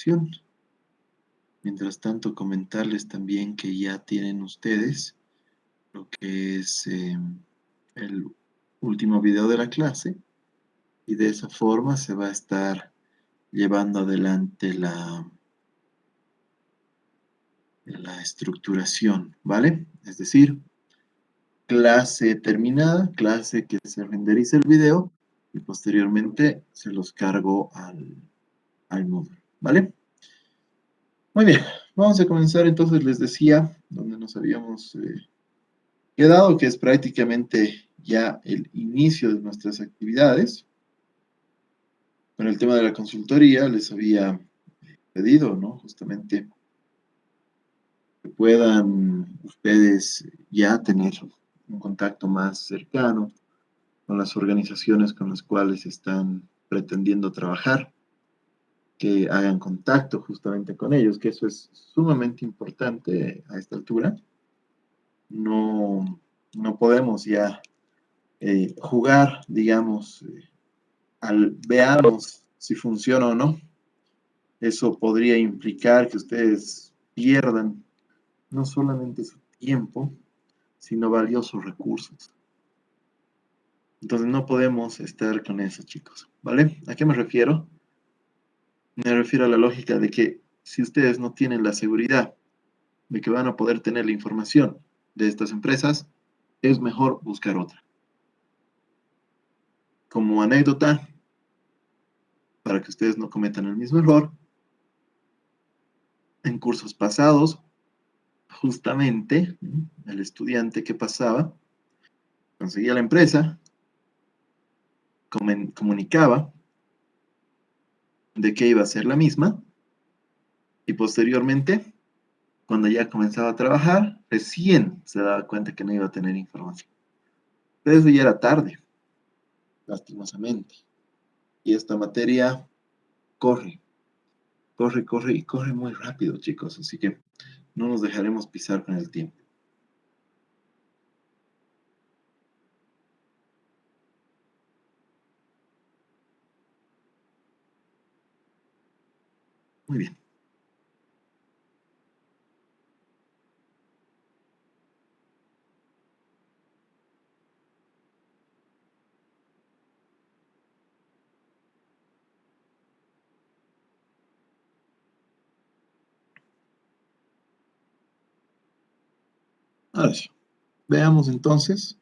presentación. Mientras tanto, comentarles también que ya tienen ustedes lo que es el último video de la clase y de esa forma se va a estar llevando adelante la estructuración, ¿vale? Es decir, clase terminada, clase que se renderice el video y posteriormente se los cargo al Moodle, ¿vale? Muy bien, vamos a comenzar entonces, les decía, donde nos habíamos quedado, que es prácticamente ya el inicio de nuestras actividades. Con el tema de la consultoría les había pedido, ¿no? Justamente que puedan ustedes ya tener un contacto más cercano con las organizaciones con las cuales están pretendiendo trabajar, que hagan contacto justamente con ellos, que eso es sumamente importante a esta altura. No, no podemos ya jugar, digamos, veamos si funciona o no. Eso podría implicar que ustedes pierdan no solamente su tiempo, sino valiosos recursos. Entonces no podemos estar con eso, chicos, ¿vale? ¿A qué me refiero? Me refiero a la lógica de que si ustedes no tienen la seguridad de que van a poder tener la información de estas empresas, es mejor buscar otra. Como anécdota, para que ustedes no cometan el mismo error, en cursos pasados, justamente, el estudiante que pasaba, conseguía la empresa, comunicaba de que iba a ser la misma, y posteriormente, cuando ya comenzaba a trabajar, recién se daba cuenta que no iba a tener información. Pero eso ya era tarde, lastimosamente. Y esta materia corre, corre y corre muy rápido, chicos, así que no nos dejaremos pisar con el tiempo. Muy bien. Ahora sí, veamos entonces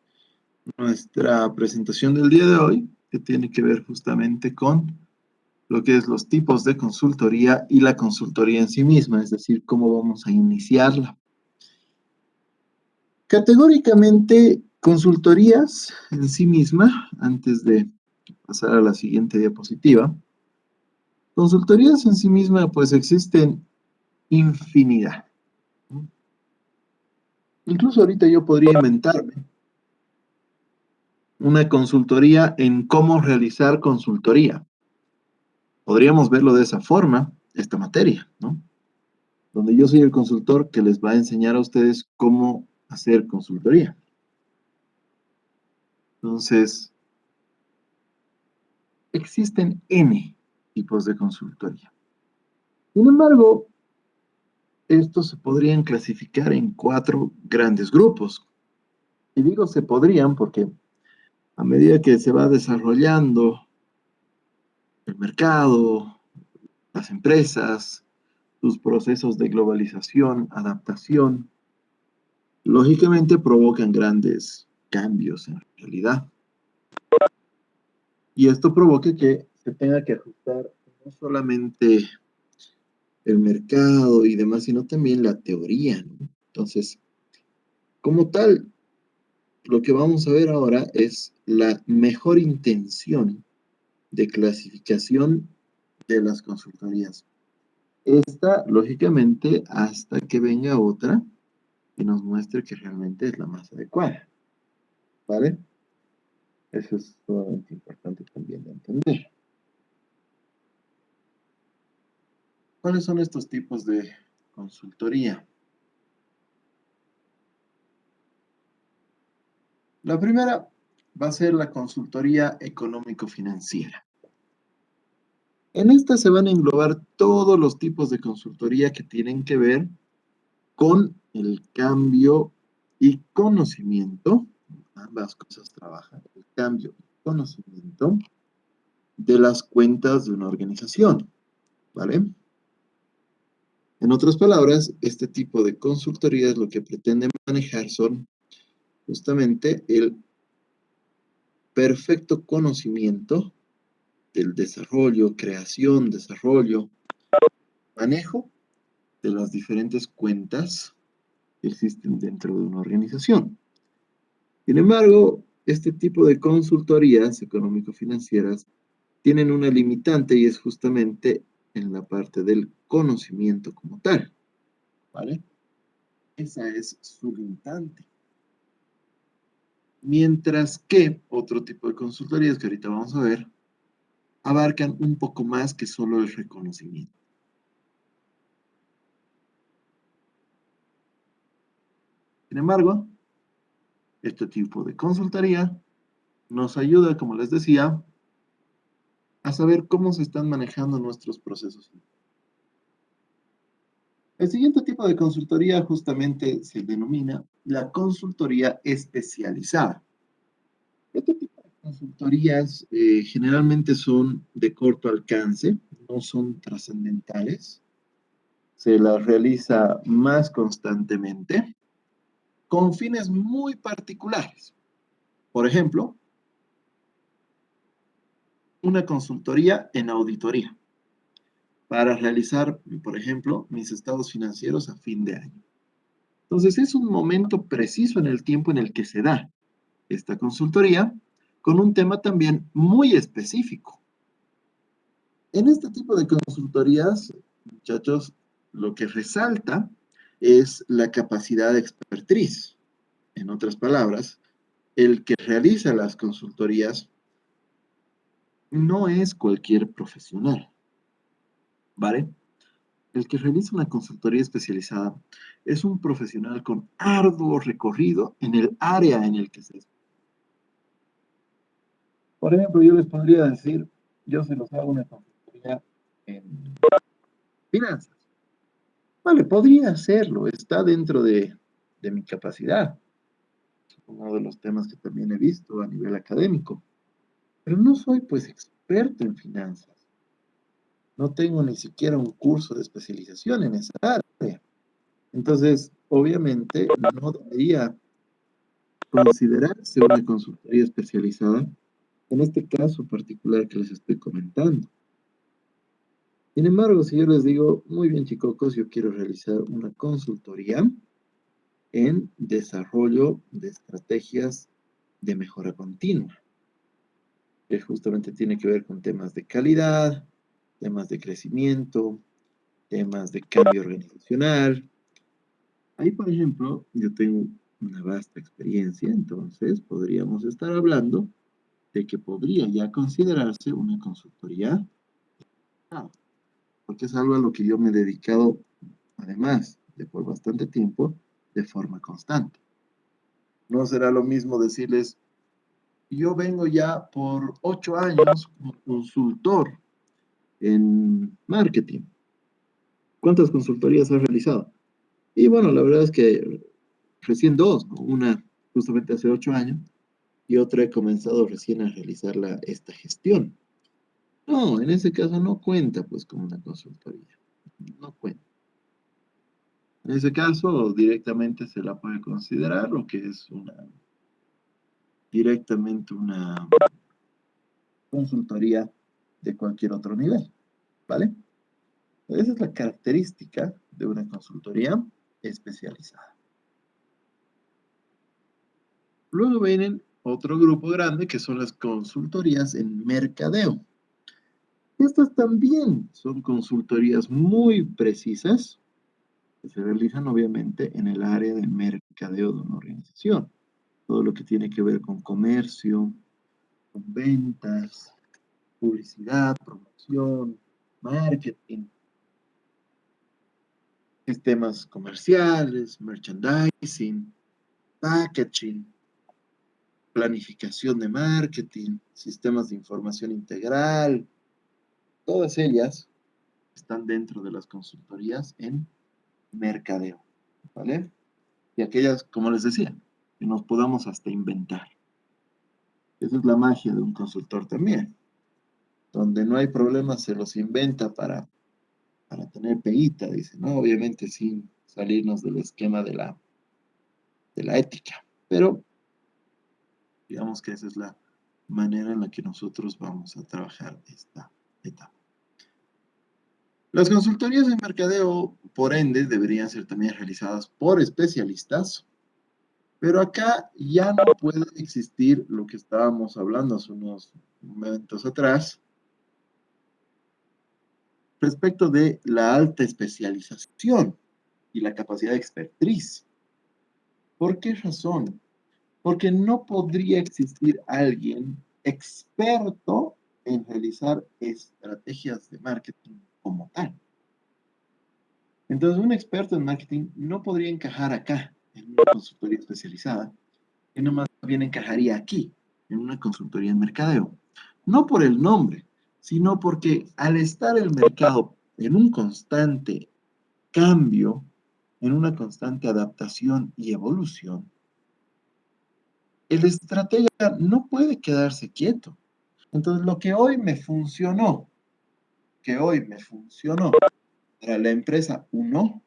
nuestra presentación del día de hoy, que tiene que ver justamente con lo que es los tipos de consultoría y la consultoría en sí misma, es decir, cómo vamos a iniciarla. Categóricamente, consultorías en sí misma, antes de pasar a la siguiente diapositiva, consultorías en sí misma, pues existen infinidad. Incluso ahorita yo podría inventarme una consultoría en cómo realizar consultoría. Podríamos verlo de esa forma, esta materia, ¿no? Donde yo soy el consultor que les va a enseñar a ustedes cómo hacer consultoría. Entonces, existen N tipos de consultoría. Sin embargo, estos se podrían clasificar en 4 grandes grupos. Y digo se podrían porque a medida que se va desarrollando el mercado, las empresas, sus procesos de globalización, adaptación, lógicamente provocan grandes cambios en realidad. Y esto provoca que se tenga que ajustar no solamente el mercado y demás, sino también la teoría, ¿no? Entonces, como tal, lo que vamos a ver ahora es la mejor intención de clasificación de las consultorías. Esta, lógicamente, hasta que venga otra que nos muestre que realmente es la más adecuada, ¿vale? Eso es sumamente importante también de entender. ¿Cuáles son estos tipos de consultoría? La primera va a ser la consultoría económico-financiera. En esta se van a englobar todos los tipos de consultoría que tienen que ver con el cambio y conocimiento. Ambas cosas trabajan, el cambio y conocimiento de las cuentas de una organización, ¿vale? En otras palabras, este tipo de consultorías lo que pretende manejar son justamente el perfecto conocimiento del desarrollo, creación, desarrollo, manejo de las diferentes cuentas que existen dentro de una organización. Sin embargo, este tipo de consultorías económico-financieras tienen una limitante y es justamente en la parte del conocimiento como tal, ¿vale? Esa es su limitante. Mientras que otro tipo de consultorías que ahorita vamos a ver, abarcan un poco más que solo el reconocimiento. Sin embargo, este tipo de consultoría nos ayuda, como les decía, a saber cómo se están manejando nuestros procesos. El siguiente tipo de consultoría justamente se denomina la consultoría especializada. Este tipo de consultorías generalmente son de corto alcance, no son trascendentales, se las realiza más constantemente con fines muy particulares. Por ejemplo, una consultoría en auditoría para realizar, por ejemplo, mis estados financieros a fin de año. Entonces, es un momento preciso en el tiempo en el que se da esta consultoría con un tema también muy específico. En este tipo de consultorías, muchachos, lo que resalta es la capacidad de expertriz. En otras palabras, el que realiza las consultorías no es cualquier profesional, ¿vale? El que realiza una consultoría especializada es un profesional con arduo recorrido en el área en el que se. Por ejemplo, yo les podría decir, yo se los hago una consultoría en finanzas. Vale, podría hacerlo, está dentro de mi capacidad. Es uno de los temas que también he visto a nivel académico. Pero no soy pues experto en finanzas. No tengo ni siquiera un curso de especialización en esa área. Entonces, obviamente, no debería considerarse una consultoría especializada en este caso particular que les estoy comentando. Sin embargo, si yo les digo, muy bien, chicos, yo quiero realizar una consultoría en desarrollo de estrategias de mejora continua, que justamente tiene que ver con temas de calidad, temas de crecimiento, temas de cambio organizacional. Ahí, por ejemplo, yo tengo una vasta experiencia, entonces podríamos estar hablando de que podría ya considerarse una consultoría, porque es algo a lo que yo me he dedicado, además de por bastante tiempo, de forma constante. No será lo mismo decirles, yo vengo ya por 8 años como consultor en marketing. ¿Cuántas consultorías has realizado? Y bueno, la verdad es que recién dos, ¿no? Una justamente hace 8 años y otra he comenzado recién a realizar esta gestión. No, en ese caso no cuenta pues como una consultoría. No cuenta. En ese caso directamente se la puede considerar lo que es directamente una consultoría de cualquier otro nivel, ¿vale? Esa es la característica de una consultoría especializada. Luego vienen otro grupo grande que son las consultorías en mercadeo. Estas también son consultorías muy precisas que se realizan obviamente en el área de mercadeo de una organización. Todo lo que tiene que ver con comercio, con ventas, publicidad, promoción, marketing, sistemas comerciales, merchandising, packaging, planificación de marketing, sistemas de información integral, Todas ellas están dentro de las consultorías en mercadeo, ¿vale? Y aquellas, como les decía, que nos podamos hasta inventar. Esa es la magia de un consultor también. Donde no hay problemas, se los inventa para tener peguita, dice, ¿no? Obviamente sin salirnos del esquema de la ética. Pero digamos que esa es la manera en la que nosotros vamos a trabajar esta etapa. Las consultorías de mercadeo, por ende, deberían ser también realizadas por especialistas, pero acá ya no puede existir lo que estábamos hablando hace unos momentos atrás respecto de la alta especialización y la capacidad de expertise. ¿Por qué razón? Porque no podría existir alguien experto en realizar estrategias de marketing como tal. Entonces, un experto en marketing no podría encajar acá, en una consultoría especializada, sino más bien encajaría aquí, en una consultoría en mercadeo. No por el nombre, sino porque al estar el mercado en un constante cambio, en una constante adaptación y evolución, el estratega no puede quedarse quieto. Entonces, lo que hoy me funcionó para la empresa 1,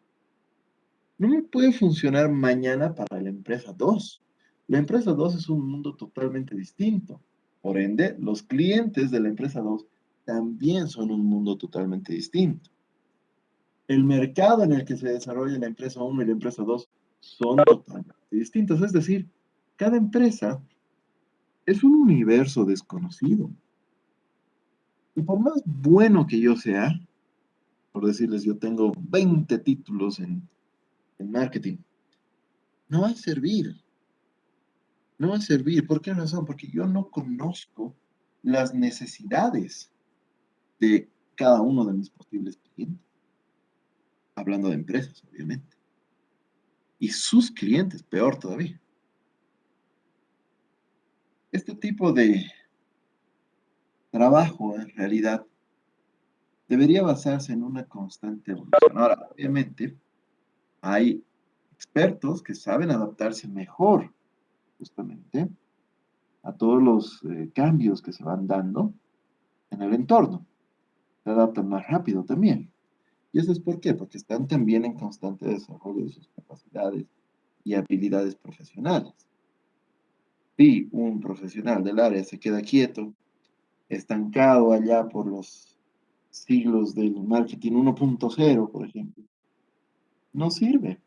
no me puede funcionar mañana para la empresa 2. La empresa 2 es un mundo totalmente distinto. Por ende, los clientes de la empresa 2 también son un mundo totalmente distinto. El mercado en el que se desarrolla la empresa 1 y la empresa 2 son totalmente distintos. Es decir, cada empresa es un universo desconocido. Y por más bueno que yo sea, por decirles, yo tengo 20 títulos en marketing, no va a servir. No va a servir. ¿Por qué razón? Porque yo no conozco las necesidades de cada uno de mis posibles clientes. Hablando de empresas, obviamente. Y sus clientes, peor todavía. Este tipo de trabajo, en realidad, debería basarse en una constante evolución. Ahora, obviamente, hay expertos que saben adaptarse mejor, justamente, a todos los cambios que se van dando en el entorno. Se adaptan más rápido también. ¿Y eso es por qué? Porque están también en constante desarrollo de sus capacidades y habilidades profesionales. Si un profesional del área se queda quieto, estancado allá por los siglos del marketing 1.0, por ejemplo, no sirve,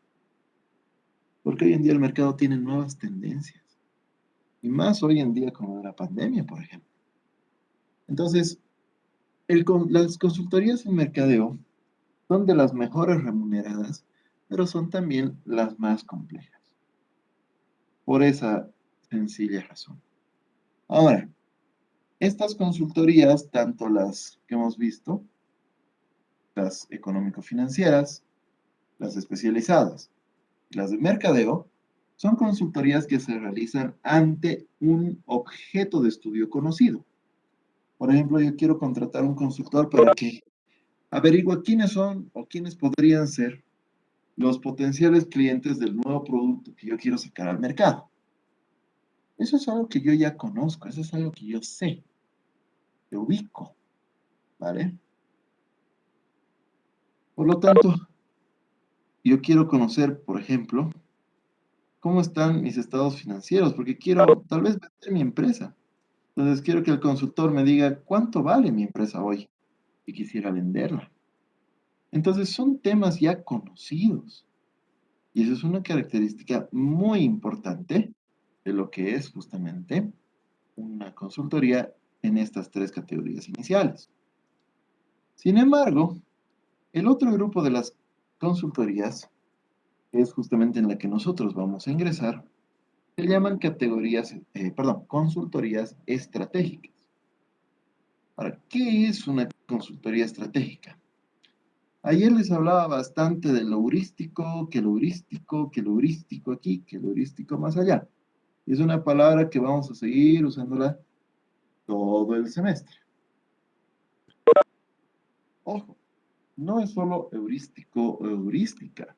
porque hoy en día el mercado tiene nuevas tendencias, y más hoy en día como de la pandemia, por ejemplo. Entonces, las consultorías en mercadeo son de las mejores remuneradas, pero son también las más complejas, por esa sencilla razón. Ahora, estas consultorías, tanto las que hemos visto, las económico-financieras, las especializadas y las de mercadeo, son consultorías que se realizan ante un objeto de estudio conocido. Por ejemplo, yo quiero contratar un consultor para que averigüe quiénes son o quiénes podrían ser los potenciales clientes del nuevo producto que yo quiero sacar al mercado. Eso es algo que yo ya conozco, eso es algo que yo sé, que ubico, ¿vale? Por lo tanto, yo quiero conocer, por ejemplo, cómo están mis estados financieros, porque quiero tal vez vender mi empresa. Entonces quiero que el consultor me diga cuánto vale mi empresa hoy y quisiera venderla. Entonces son temas ya conocidos y eso es una característica muy importante de lo que es justamente una consultoría en estas tres categorías iniciales. Sin embargo, el otro grupo de las consultorías es justamente en la que nosotros vamos a ingresar, se llaman consultorías estratégicas. Ahora, ¿qué es una consultoría estratégica? Ayer les hablaba bastante de lo heurístico, que lo heurístico, que lo heurístico aquí, que lo heurístico más allá. Es una palabra que vamos a seguir usándola todo el semestre. Ojo, no es solo heurístico o heurística,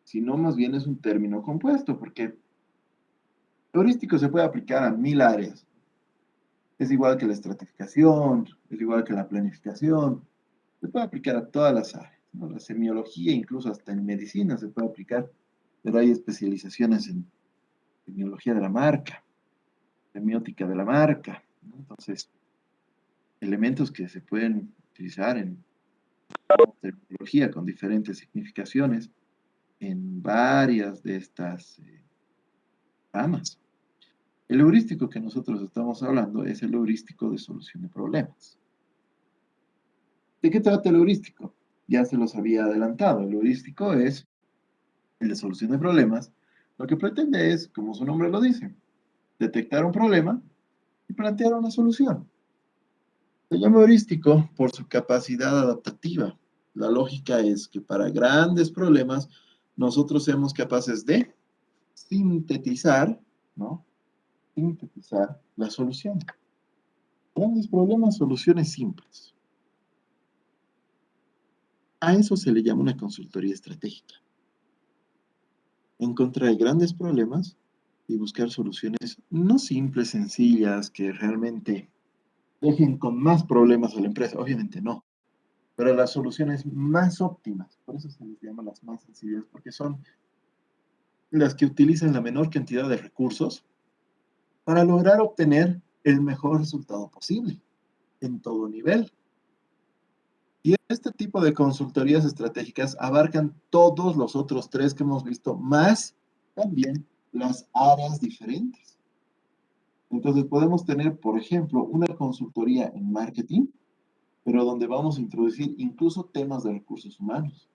sino más bien es un término compuesto, porque heurístico se puede aplicar a 1000 áreas. Es igual que la estratificación, es igual que la planificación, se puede aplicar a todas las áreas, ¿no? La semiología, incluso hasta en medicina se puede aplicar, pero hay especializaciones en semiología de la marca, semiótica de la marca, ¿no? Entonces, elementos que se pueden utilizar en terminología con diferentes significaciones en varias de estas ramas. El heurístico que nosotros estamos hablando es el heurístico de solución de problemas. ¿De qué trata el heurístico? Ya se los había adelantado. El heurístico es el de solución de problemas. Lo que pretende es, como su nombre lo dice, detectar un problema y plantear una solución. Se llama heurístico por su capacidad adaptativa. La lógica es que para grandes problemas nosotros seamos capaces de sintetizar, ¿no? Sintetizar la solución. Grandes problemas, soluciones simples. A eso se le llama una consultoría estratégica. Encontrar grandes problemas y buscar soluciones no simples, sencillas, que realmente dejen con más problemas a la empresa. Obviamente no, pero las soluciones más óptimas. Por eso se les llama las más sencillas, porque son las que utilizan la menor cantidad de recursos para lograr obtener el mejor resultado posible en todo nivel. Y este tipo de consultorías estratégicas abarcan todos los otros tres que hemos visto, más también las áreas diferentes. Entonces podemos tener, por ejemplo, una consultoría en marketing, pero donde vamos a introducir incluso temas de recursos humanos,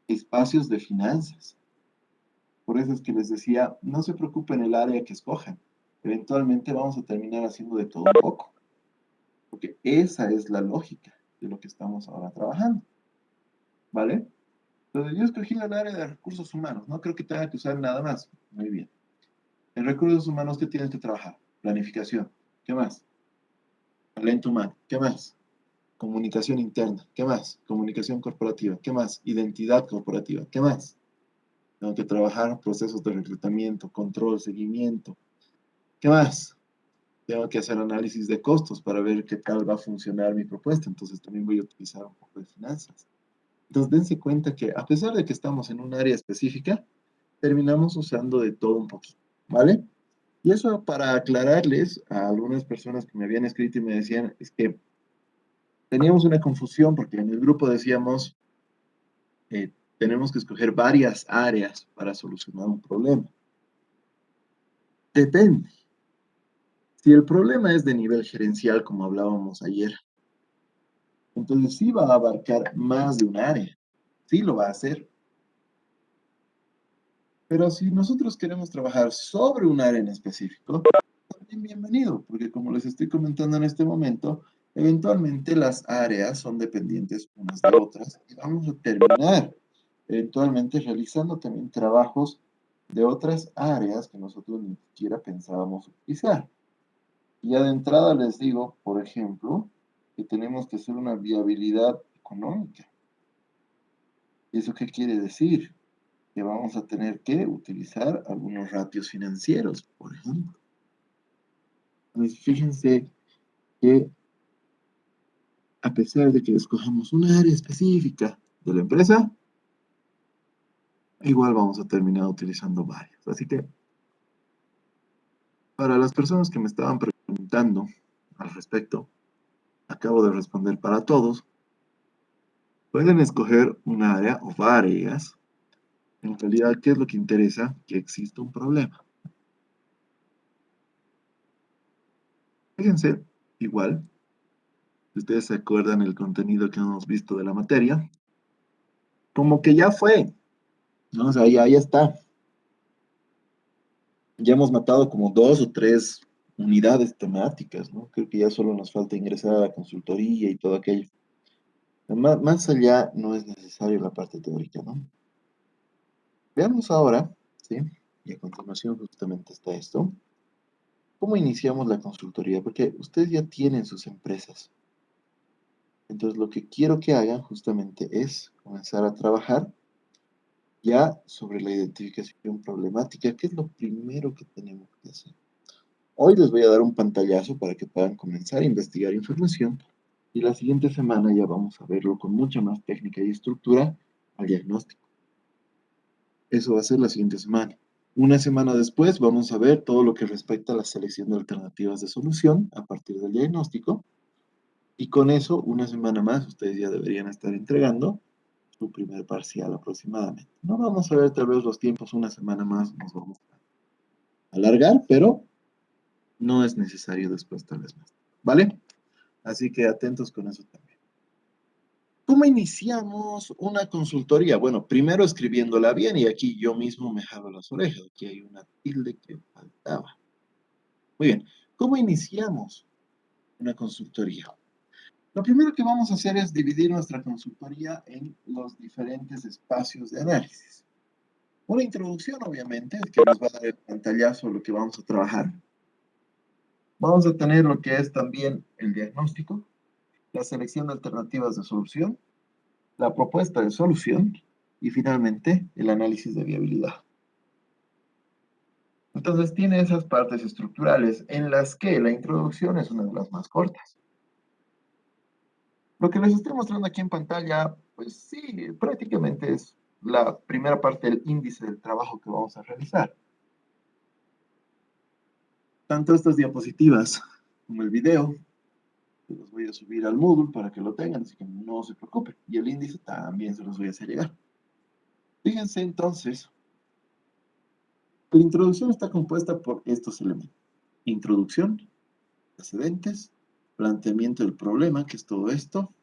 espacios de finanzas. Por eso es que les decía, no se preocupen el área que escojan. Eventualmente vamos a terminar haciendo de todo un poco, porque esa es la lógica de lo que estamos ahora trabajando. ¿Vale? Entonces yo escogí el área de recursos humanos, no creo que tenga que usar nada más. Muy bien. En recursos humanos, ¿qué tienes que trabajar? Planificación. ¿Qué más? Talento humano. ¿Qué más? Comunicación interna. ¿Qué más? Comunicación corporativa. ¿Qué más? Identidad corporativa. ¿Qué más? Tengo que trabajar procesos de reclutamiento, control, seguimiento. ¿Qué más? Tengo que hacer análisis de costos para ver qué tal va a funcionar mi propuesta. Entonces también voy a utilizar un poco de finanzas. Entonces dense cuenta que a pesar de que estamos en un área específica, terminamos usando de todo un poquito, ¿vale? Y eso para aclararles a algunas personas que me habían escrito y me decían, es que teníamos una confusión porque en el grupo decíamos, tenemos que escoger varias áreas para solucionar un problema. Depende. Si el problema es de nivel gerencial, como hablábamos ayer, entonces sí va a abarcar más de un área. Sí lo va a hacer. Pero si nosotros queremos trabajar sobre un área en específico, también bienvenido, porque como les estoy comentando en este momento, eventualmente las áreas son dependientes unas de otras y vamos a terminar eventualmente realizando también trabajos de otras áreas que nosotros ni siquiera pensábamos utilizar. Y ya de entrada les digo, por ejemplo, que tenemos que hacer una viabilidad económica. ¿Y eso qué quiere decir? Que vamos a tener que utilizar algunos ratios financieros, por ejemplo. Entonces, fíjense que a pesar de que escojamos una área específica de la empresa, igual vamos a terminar utilizando varias. Así que, para las personas que me estaban preguntando al respecto, acabo de responder para todos. Pueden escoger un área o varias. En realidad, ¿qué es lo que interesa? Que exista un problema. Fíjense, igual, si ustedes se acuerdan el contenido que hemos visto de la materia, como que ya fue, ¿no? O sea, ya está. Ya hemos matado como 2 o 3 unidades temáticas, ¿no? Creo que ya solo nos falta ingresar a la consultoría y todo aquello. Más allá no es necesario la parte teórica, ¿no? Veamos ahora, ¿sí? Y a continuación justamente está esto. ¿Cómo iniciamos la consultoría? Porque ustedes ya tienen sus empresas. Entonces, lo que quiero que hagan justamente es comenzar a trabajar ya sobre la identificación problemática, que es lo primero que tenemos que hacer. Hoy les voy a dar un pantallazo para que puedan comenzar a investigar información y la siguiente semana ya vamos a verlo con mucha más técnica y estructura al diagnóstico. Eso va a ser la siguiente semana. Una semana después vamos a ver todo lo que respecta a la selección de alternativas de solución a partir del diagnóstico. Y con eso, una semana más, ustedes ya deberían estar entregando su primer parcial aproximadamente. No vamos a ver tal vez los tiempos una semana más, nos vamos a alargar, pero no es necesario después tal vez más. ¿Vale? Así que atentos con eso también. ¿Cómo iniciamos una consultoría? Bueno, primero escribiéndola bien y aquí yo mismo me jalo las orejas. Aquí hay una tilde que faltaba. Muy bien. ¿Cómo iniciamos una consultoría? Lo primero que vamos a hacer es dividir nuestra consultoría en los diferentes espacios de análisis. Una introducción, obviamente, que nos va a dar el pantallazo de lo que vamos a trabajar. Vamos a tener lo que es también el diagnóstico, la selección de alternativas de solución, la propuesta de solución y finalmente el análisis de viabilidad. Entonces tiene esas partes estructurales en las que la introducción es una de las más cortas. Lo que les estoy mostrando aquí en pantalla, pues sí, prácticamente es la primera parte del índice del trabajo que vamos a realizar. Tanto estas diapositivas como el video, se los voy a subir al Moodle para que lo tengan, así que no se preocupen. Y el índice también se los voy a hacer llegar. Fíjense entonces, la introducción está compuesta por estos elementos. Introducción, antecedentes, planteamiento del problema, que es todo esto,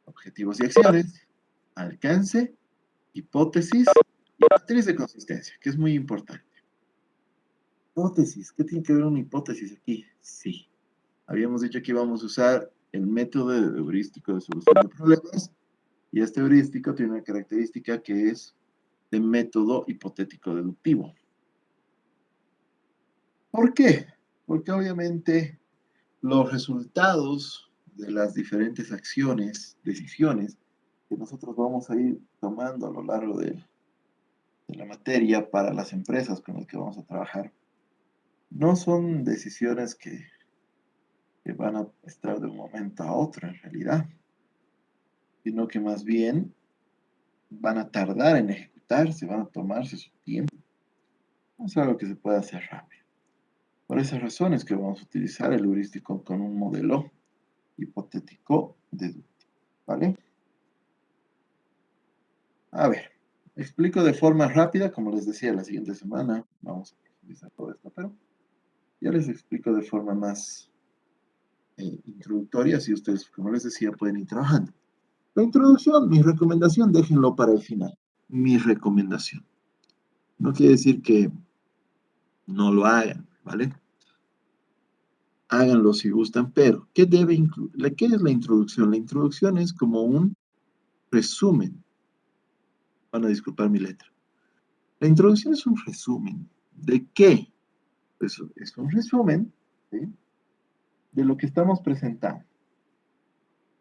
objetivos y acciones, alcance, hipótesis y matriz de consistencia, que es muy importante. Hipótesis, ¿qué tiene que ver una hipótesis aquí? Sí, habíamos dicho que íbamos a usar el método heurístico de solución de problemas y este heurístico tiene una característica que es de método hipotético deductivo. ¿Por qué? Porque obviamente los resultados de las diferentes acciones, decisiones que nosotros vamos a ir tomando a lo largo de la materia para las empresas con las que vamos a trabajar, no son decisiones que van a estar de un momento a otro en realidad, sino que más bien van a tardar en ejecutarse, van a tomarse su tiempo. No es algo que se pueda hacer rápido. Por esas razones que vamos a utilizar el heurístico con un modelo hipotético deductivo, ¿vale? A ver, explico de forma rápida, como les decía, la siguiente semana vamos a profundizar todo esto, pero ya les explico de forma más introductoria, si ustedes, como les decía, pueden ir trabajando. La introducción, mi recomendación, déjenlo para el final. Mi recomendación. No quiere decir que no lo hagan, ¿vale? Háganlo si gustan, pero ¿qué debe incluir? ¿Qué es la introducción? La introducción es como un resumen. Van a disculpar mi letra. La introducción es un resumen. ¿De qué? Pues es un resumen, ¿sí?, de lo que estamos presentando.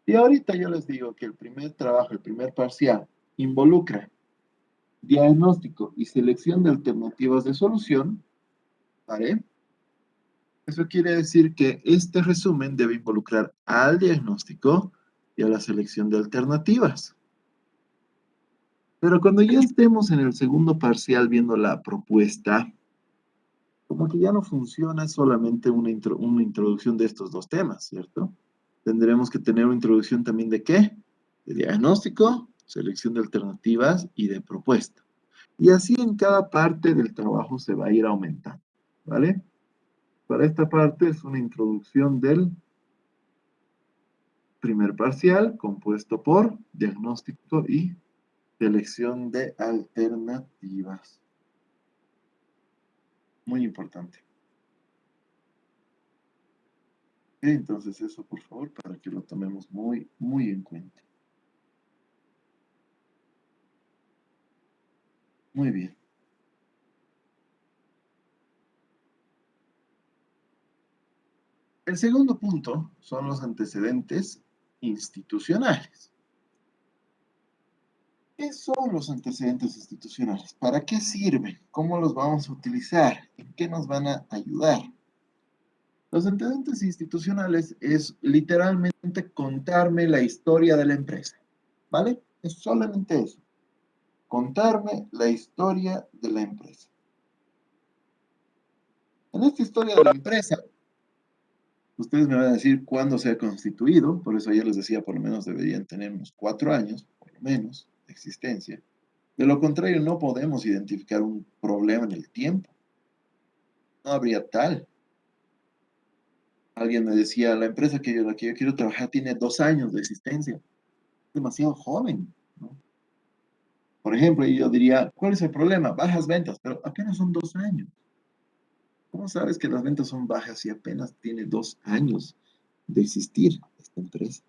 Y ahorita yo les digo que el primer trabajo, el primer parcial, involucra diagnóstico y selección de alternativas de solución, ¿vale? Eso quiere decir que este resumen debe involucrar al diagnóstico y a la selección de alternativas. Pero cuando ya estemos en el segundo parcial viendo la propuesta, como que ya no funciona solamente una introducción de estos dos temas, ¿cierto? Tendremos que tener una introducción también de ¿qué? De diagnóstico, selección de alternativas y de propuesta. Y así en cada parte del trabajo se va a ir aumentando, ¿vale? Para esta parte es una introducción del primer parcial compuesto por diagnóstico y selección de alternativas. Muy importante. Entonces eso, por favor, para que lo tomemos muy, muy en cuenta. Muy bien. El segundo punto son los antecedentes institucionales. ¿Qué son los antecedentes institucionales? ¿Para qué sirven? ¿Cómo los vamos a utilizar? ¿En qué nos van a ayudar? Los antecedentes institucionales es literalmente contarme la historia de la empresa, ¿vale? Es solamente eso, contarme la historia de la empresa. En esta historia de la empresa, ustedes me van a decir cuándo se ha constituido, por eso ya les decía, por lo menos deberían tener unos 4 años, por lo menos, de existencia. De lo contrario, no podemos identificar un problema en el tiempo. No habría tal. Alguien me decía, la empresa la que yo quiero trabajar tiene 2 años de existencia. Demasiado joven, ¿no? Por ejemplo, yo diría, ¿cuál es el problema? Bajas ventas, pero apenas son 2 años. ¿Cómo sabes que las ventas son bajas si apenas tiene 2 años de existir esta empresa?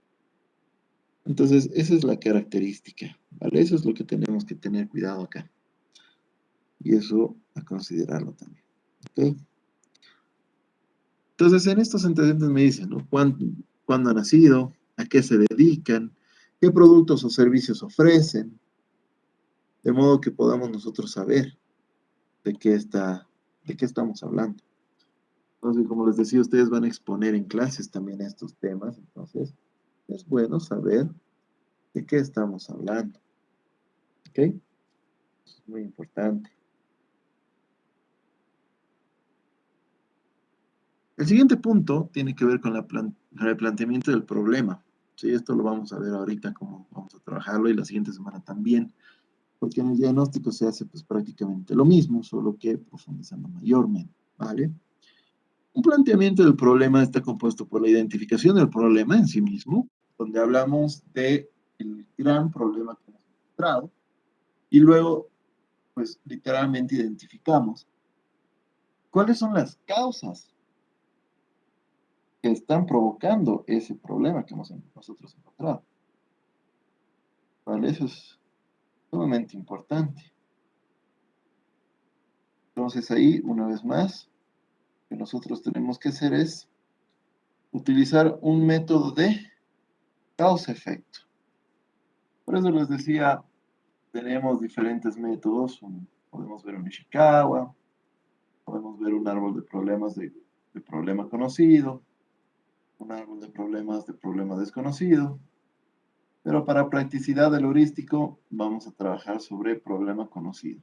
Entonces, esa es la característica, ¿vale? Eso es lo que tenemos que tener cuidado acá. Y eso a considerarlo también, ¿ok? Entonces, en estos antecedentes me dicen, ¿no? ¿Cuándo ha nacido? ¿A qué se dedican? ¿Qué productos o servicios ofrecen? De modo que podamos nosotros saber de qué de qué estamos hablando. Entonces, como les decía, ustedes van a exponer en clases también estos temas, entonces es bueno saber de qué estamos hablando, ¿ok? Es muy importante. El siguiente punto tiene que ver con con el planteamiento del problema. Sí, esto lo vamos a ver ahorita cómo vamos a trabajarlo y la siguiente semana también, porque en el diagnóstico se hace pues prácticamente lo mismo, solo que profundizando mayormente, ¿vale? Un planteamiento del problema está compuesto por la identificación del problema en sí mismo, donde hablamos de el gran problema que hemos encontrado, y luego, pues literalmente identificamos cuáles son las causas que están provocando ese problema que hemos nosotros encontrado. ¿Vale? Eso es sumamente importante. Entonces ahí, una vez más, lo que nosotros tenemos que hacer es utilizar un método de causa-efecto. Por eso les decía, tenemos diferentes métodos. Podemos ver un Ishikawa, podemos ver un árbol de problemas de problema conocido, un árbol de problema desconocido. Pero para practicidad del heurístico vamos a trabajar sobre problema conocido.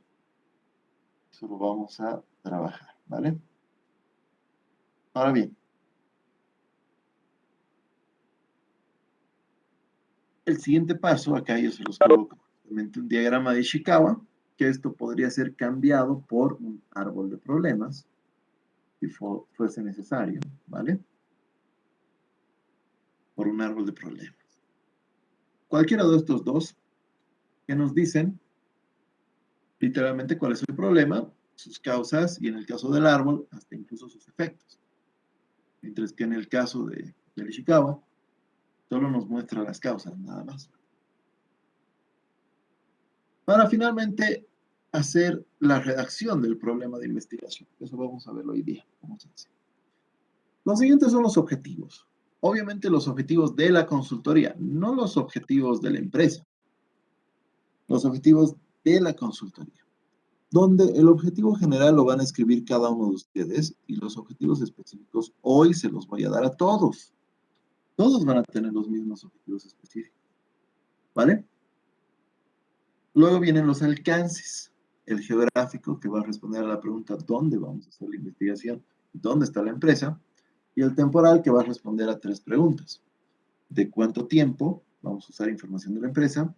Eso lo vamos a trabajar, ¿vale? Ahora bien, el siguiente paso, acá yo se los coloco un diagrama de Ishikawa, que esto podría ser cambiado por un árbol de problemas, si fuese necesario, ¿vale? Por un árbol de problemas. Cualquiera de estos dos que nos dicen literalmente cuál es el problema, sus causas y en el caso del árbol, hasta incluso sus efectos. Mientras que en el caso del Ishikawa, solo nos muestra las causas, nada más. Para finalmente hacer la redacción del problema de investigación. Eso vamos a verlo hoy día. Los siguientes son los objetivos. Obviamente los objetivos de la consultoría, no los objetivos de la empresa. Los objetivos de la consultoría, donde el objetivo general lo van a escribir cada uno de ustedes y los objetivos específicos hoy se los voy a dar a todos. Todos van a tener los mismos objetivos específicos, ¿vale? Luego vienen los alcances, el geográfico que va a responder a la pregunta ¿dónde vamos a hacer la investigación? ¿Dónde está la empresa? Y el temporal que va a responder a 3 preguntas. ¿De cuánto tiempo vamos a usar información de la empresa?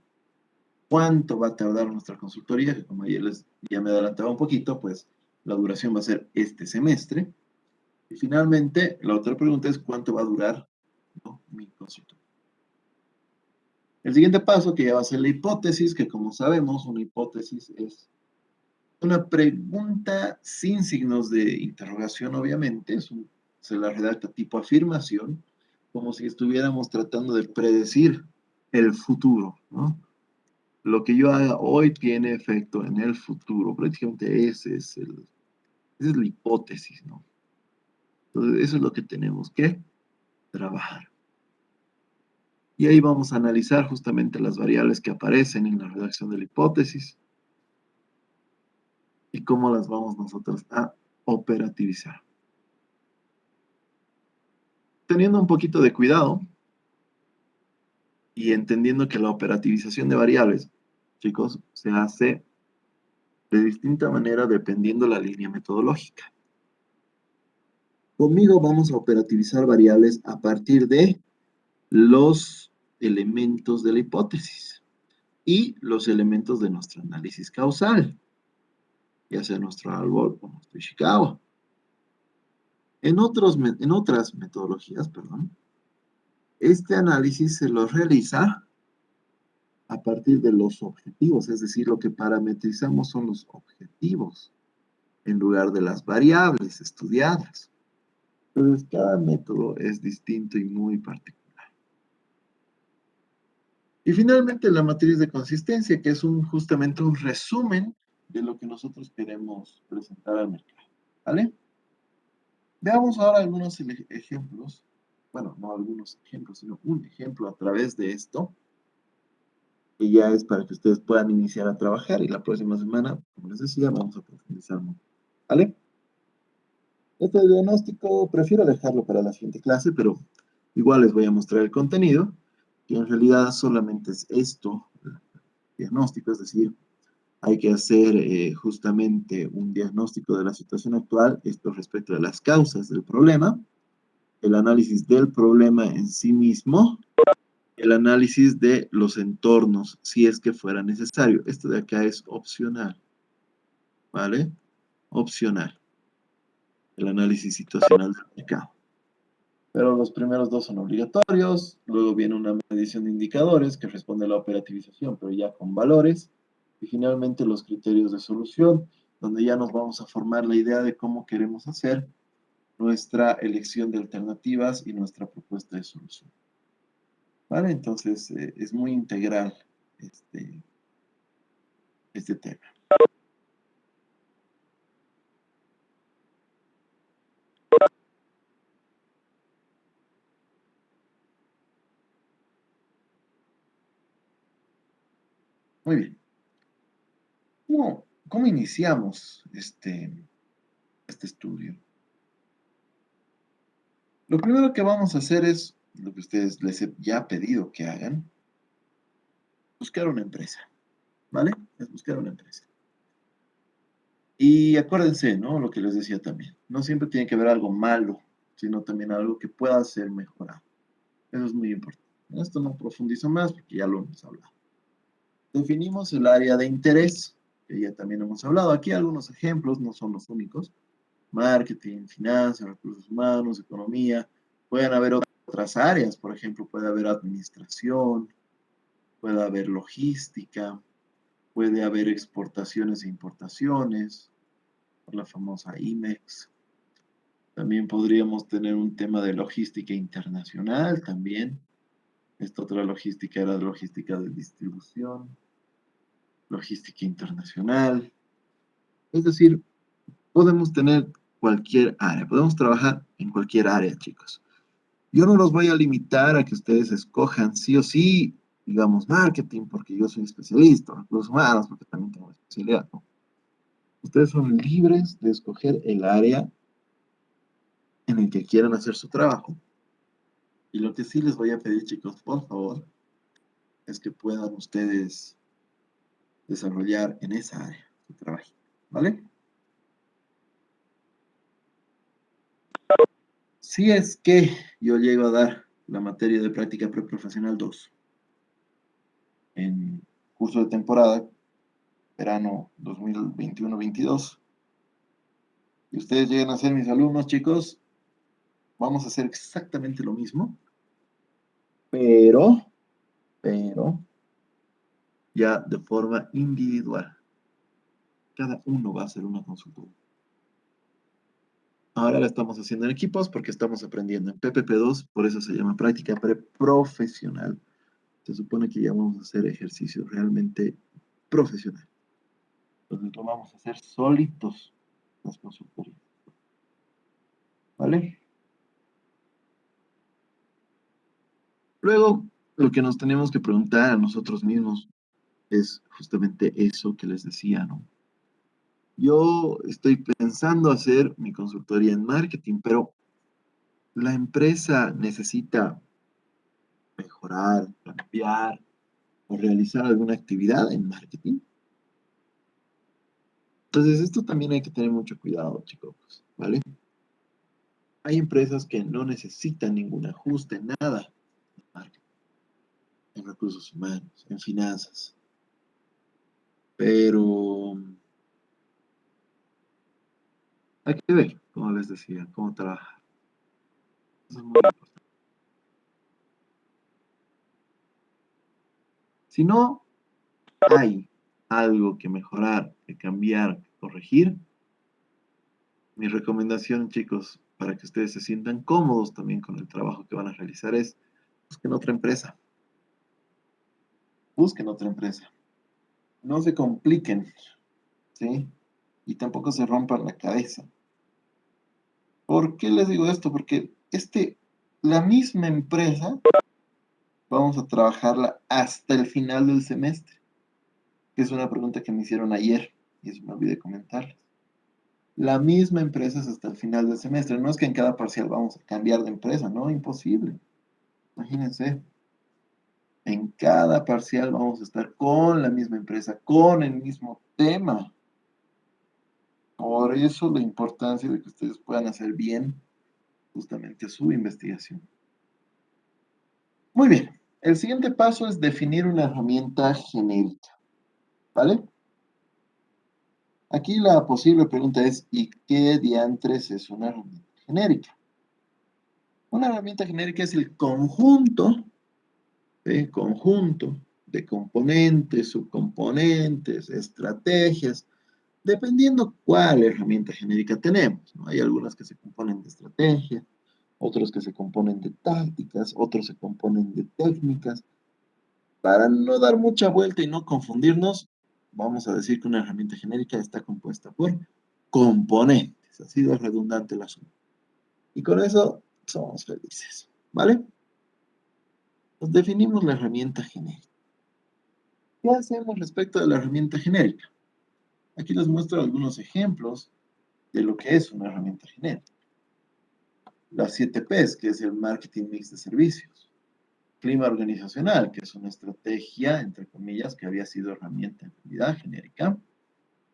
¿Cuánto va a tardar nuestra consultoría? Que como ya me adelantaba un poquito, pues la duración va a ser este semestre. Y finalmente, la otra pregunta es ¿cuánto va a durar, ¿no?, mi consultoría? El siguiente paso, que ya va a ser la hipótesis, que como sabemos, una hipótesis es una pregunta sin signos de interrogación, obviamente, se la redacta tipo afirmación, como si estuviéramos tratando de predecir el futuro, ¿no? Lo que yo haga hoy tiene efecto en el futuro, prácticamente esa es la hipótesis, ¿no? Entonces, eso es lo que tenemos que trabajar. Y ahí vamos a analizar justamente las variables que aparecen en la redacción de la hipótesis y cómo las vamos nosotros a operativizar. Teniendo un poquito de cuidado y entendiendo que la operativización de variables, chicos, se hace de distinta manera dependiendo la línea metodológica. Conmigo vamos a operativizar variables a partir de los elementos de la hipótesis y los elementos de nuestro análisis causal, ya sea nuestro árbol o nuestro Ishikawa. En otras metodologías, perdón, este análisis se lo realiza a partir de los objetivos, es decir, lo que parametrizamos son los objetivos en lugar de las variables estudiadas. Entonces, cada método es distinto y muy particular. Y finalmente, la matriz de consistencia, que es justamente un resumen de lo que nosotros queremos presentar al mercado. ¿Vale? Veamos ahora algunos ejemplos. Bueno, no algunos ejemplos, sino un ejemplo a través de esto, que ya es para que ustedes puedan iniciar a trabajar. Y la próxima semana, como les decía, vamos a profundizar mucho. ¿Vale? Este diagnóstico prefiero dejarlo para la siguiente clase, pero igual les voy a mostrar el contenido, que en realidad solamente es esto, diagnóstico, es decir, hay que hacer justamente un diagnóstico de la situación actual, esto respecto de las causas del problema, el análisis del problema en sí mismo, el análisis de los entornos, si es que fuera necesario. Esto de acá es opcional, ¿vale? Opcional, el análisis situacional del mercado. Pero los primeros dos son obligatorios, luego viene una medición de indicadores que responde a la operativización, pero ya con valores, y finalmente los criterios de solución, donde ya nos vamos a formar la idea de cómo queremos hacer nuestra elección de alternativas y nuestra propuesta de solución. ¿Vale? Entonces, es muy integral este tema. Muy bien. ¿Cómo iniciamos este estudio? Lo primero que vamos a hacer es lo que ustedes les he ya pedido que hagan, buscar una empresa, ¿vale? Es buscar una empresa. Y acuérdense, ¿no? Lo que les decía también. No siempre tiene que haber algo malo, sino también algo que pueda ser mejorado. Eso es muy importante. En esto no profundizo más porque ya lo hemos hablado. Definimos el área de interés, que ya también hemos hablado. Aquí algunos ejemplos, no son los únicos. Marketing, finanzas, recursos humanos, economía. Pueden haber otras áreas, por ejemplo, puede haber administración, puede haber logística, puede haber exportaciones e importaciones, la famosa IMEX. También podríamos tener un tema de logística internacional también. Esta otra logística era logística de distribución, logística internacional. Es decir, podemos tener cualquier área, podemos trabajar en cualquier área, chicos. Yo no los voy a limitar a que ustedes escojan sí o sí, digamos, marketing, porque yo soy especialista, recursos humanos, porque también tengo especialidad, ¿no? Ustedes son libres de escoger el área en el que quieran hacer su trabajo. Y lo que sí les voy a pedir, chicos, por favor, es que puedan ustedes desarrollar en esa área su trabajo, ¿vale? Si es que yo llego a dar la materia de práctica preprofesional 2 en curso de temporada, verano 2021-22, y ustedes llegan a ser mis alumnos, chicos, vamos a hacer exactamente lo mismo, pero ya de forma individual. Cada uno va a hacer una consulta. Ahora la estamos haciendo en equipos porque estamos aprendiendo en PPP2, por eso se llama práctica preprofesional. Se supone que ya vamos a hacer ejercicio realmente profesional. Entonces lo vamos a hacer solitos, las consultorías. ¿Vale? Luego, Lo que nos tenemos que preguntar a nosotros mismos es justamente eso que les decía, ¿no? Yo estoy pensando hacer mi consultoría en marketing, pero la empresa necesita mejorar, cambiar o realizar alguna actividad en marketing. Entonces, esto también hay que tener mucho cuidado, chicos, ¿vale? Hay empresas que no necesitan ningún ajuste, nada, en marketing, en recursos humanos, en finanzas, pero hay que ver, como les decía, cómo trabajar. Eso es muy importante. Si no hay algo que mejorar, que cambiar, que corregir, mi recomendación, chicos, para que ustedes se sientan cómodos también con el trabajo que van a realizar es busquen otra empresa. Busquen otra empresa. No se compliquen, ¿sí? Y tampoco se rompan la cabeza. ¿Por qué les digo esto? Porque la misma empresa, vamos a trabajarla hasta el final del semestre, que es una pregunta que me hicieron ayer, y eso me olvidé comentarles. La misma empresa es hasta el final del semestre. No es que en cada parcial vamos a cambiar de empresa, no, imposible. Imagínense, en cada parcial vamos a estar con la misma empresa, con el mismo tema. Por eso la importancia de que ustedes puedan hacer bien justamente su investigación. Muy bien, el siguiente paso es definir una herramienta genérica, ¿vale? Aquí la posible pregunta es, ¿y qué diantres es una herramienta genérica? Una herramienta genérica es el conjunto de componentes, subcomponentes, estrategias, dependiendo cuál herramienta genérica tenemos, ¿no? Hay algunas que se componen de estrategia, otros que se componen de tácticas, otros se componen de técnicas. Para no dar mucha vuelta y no confundirnos, vamos a decir que una herramienta genérica está compuesta por componentes. Así de redundante el asunto. Y con eso somos felices, ¿vale? Nos definimos la herramienta genérica. ¿Qué hacemos respecto de la herramienta genérica? Aquí les muestro algunos ejemplos de lo que es una herramienta genérica. Las 7 Ps, que es el marketing mix de servicios. Clima organizacional, que es una estrategia, entre comillas, que había sido herramienta en realidad genérica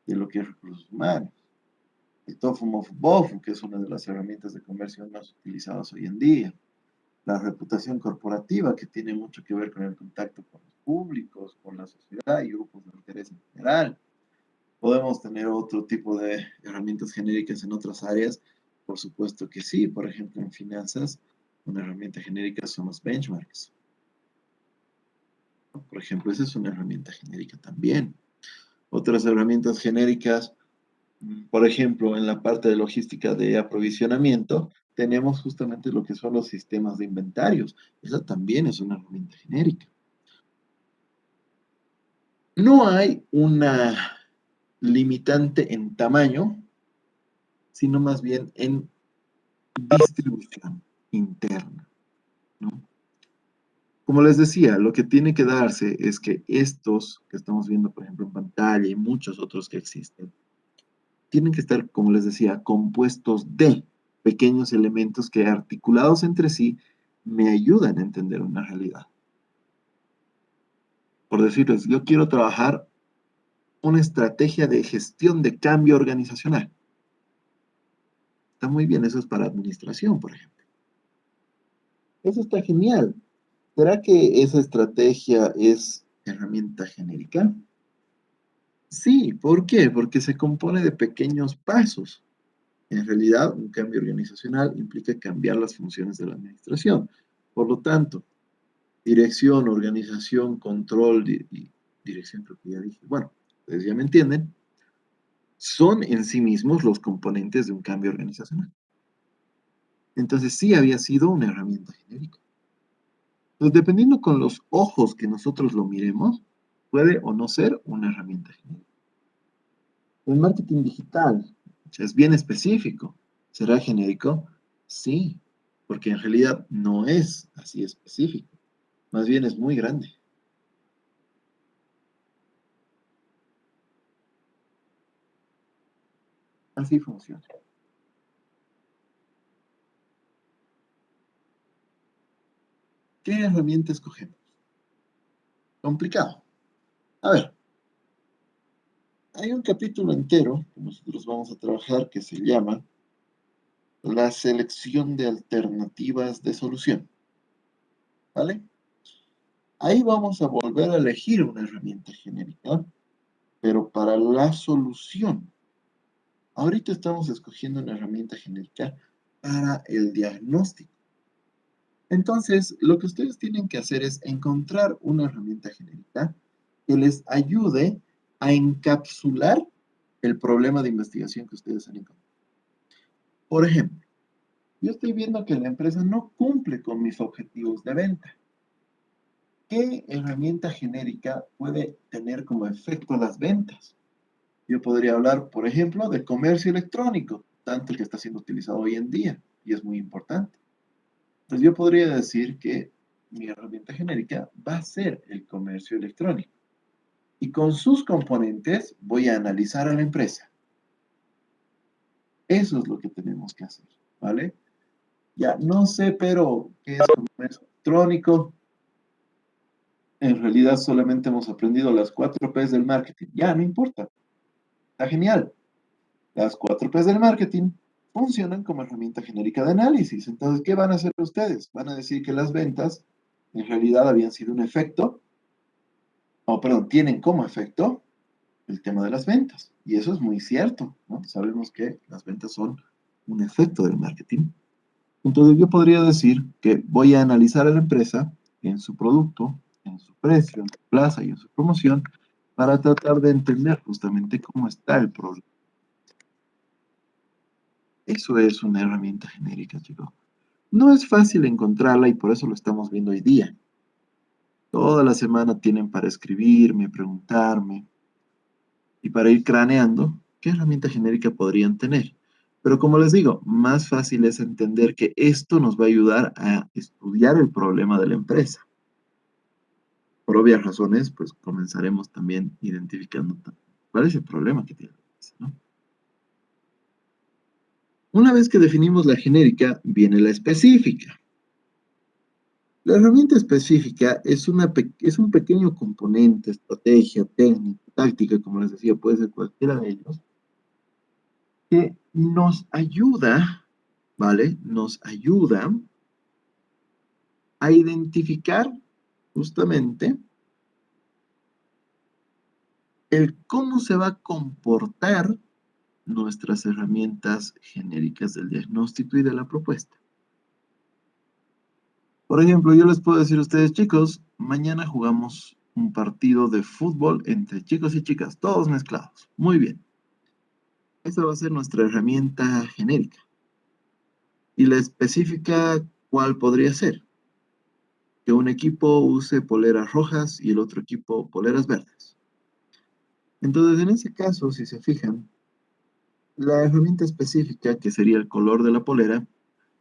de lo que es recursos humanos. El TOEFL of BOFU, que es una de las herramientas de conversión más utilizadas hoy en día. La reputación corporativa, que tiene mucho que ver con el contacto con los públicos, con la sociedad y grupos de interés en general. ¿Podemos tener otro tipo de herramientas genéricas en otras áreas? Por supuesto que sí. Por ejemplo, en finanzas, una herramienta genérica son los benchmarks. Por ejemplo, esa es una herramienta genérica también. Otras herramientas genéricas, por ejemplo, en la parte de logística de aprovisionamiento, tenemos justamente lo que son los sistemas de inventarios. Esa también es una herramienta genérica. No hay una limitante en tamaño, sino más bien en distribución interna, ¿no? Como les decía, lo que tiene que darse es que estos que estamos viendo, por ejemplo, en pantalla y muchos otros que existen, tienen que estar, como les decía, compuestos de pequeños elementos que articulados entre sí me ayudan a entender una realidad. Por decirles, yo quiero trabajar una estrategia de gestión de cambio organizacional. Está muy bien, eso es para administración, por ejemplo. Eso está genial. ¿Será que esa estrategia es herramienta genérica? Sí, ¿por qué? Porque se compone de pequeños pasos. En realidad, un cambio organizacional implica cambiar las funciones de la administración. Por lo tanto, dirección, organización, control y dirección, creo que ya dije. Bueno, ustedes ya me entienden. Son en sí mismos los componentes de un cambio organizacional. Entonces, sí había sido una herramienta genérica. Pues dependiendo con los ojos que nosotros lo miremos, puede o no ser una herramienta genérica. El marketing digital es bien específico. ¿Será genérico? Sí, porque en realidad no es así específico. Más bien es muy grande. Así funciona. ¿Qué herramienta escogemos? Complicado. A ver, hay un capítulo entero que nosotros vamos a trabajar que se llama la selección de alternativas de solución, ¿vale? Ahí vamos a volver a elegir una herramienta genérica, pero para la solución. Ahorita estamos escogiendo una herramienta genérica para el diagnóstico. Entonces, lo que ustedes tienen que hacer es encontrar una herramienta genérica que les ayude a encapsular el problema de investigación que ustedes han encontrado. Por ejemplo, yo estoy viendo que la empresa no cumple con mis objetivos de venta. ¿Qué herramienta genérica puede tener como efecto las ventas? Yo podría hablar, por ejemplo, de comercio electrónico, tanto el que está siendo utilizado hoy en día, y es muy importante. Entonces yo podría decir que mi herramienta genérica va a ser el comercio electrónico. Y con sus componentes voy a analizar a la empresa. Eso es lo que tenemos que hacer, ¿vale? Ya, no sé, pero ¿qué es comercio electrónico? En realidad solamente hemos aprendido las 4 P's del marketing. Ya, no importa. Está genial. Las 4 P's del marketing funcionan como herramienta genérica de análisis. Entonces, ¿qué van a hacer ustedes? Van a decir que las ventas en realidad habían sido un efecto, o perdón, tienen como efecto el tema de las ventas. Y eso es muy cierto, ¿no? Sabemos que las ventas son un efecto del marketing. Entonces, yo podría decir que voy a analizar a la empresa en su producto, en su precio, en su plaza y en su promoción para tratar de entender justamente cómo está el problema. Eso es una herramienta genérica, chicos. No es fácil encontrarla y por eso lo estamos viendo hoy día. Toda la semana tienen para escribirme, preguntarme y para ir craneando qué herramienta genérica podrían tener. Pero como les digo, más fácil es entender que esto nos va a ayudar a estudiar el problema de la empresa. Por obvias razones, pues comenzaremos también identificando cuál es el problema que tiene la empresa, ¿no? Una vez que definimos la genérica, viene la específica. La herramienta específica es un pequeño componente, estrategia, técnica, táctica, como les decía, puede ser cualquiera de ellos, que nos ayuda, ¿vale? Nos ayuda a identificar justamente el cómo se va a comportar nuestras herramientas genéricas del diagnóstico y de la propuesta. Por ejemplo, yo les puedo decir a ustedes, chicos, mañana jugamos un partido de fútbol entre chicos y chicas, todos mezclados. Muy bien. Esa va a ser nuestra herramienta genérica. Y la específica, ¿cuál podría ser? Que un equipo use poleras rojas y el otro equipo poleras verdes. Entonces, en ese caso, si se fijan, la herramienta específica, que sería el color de la polera,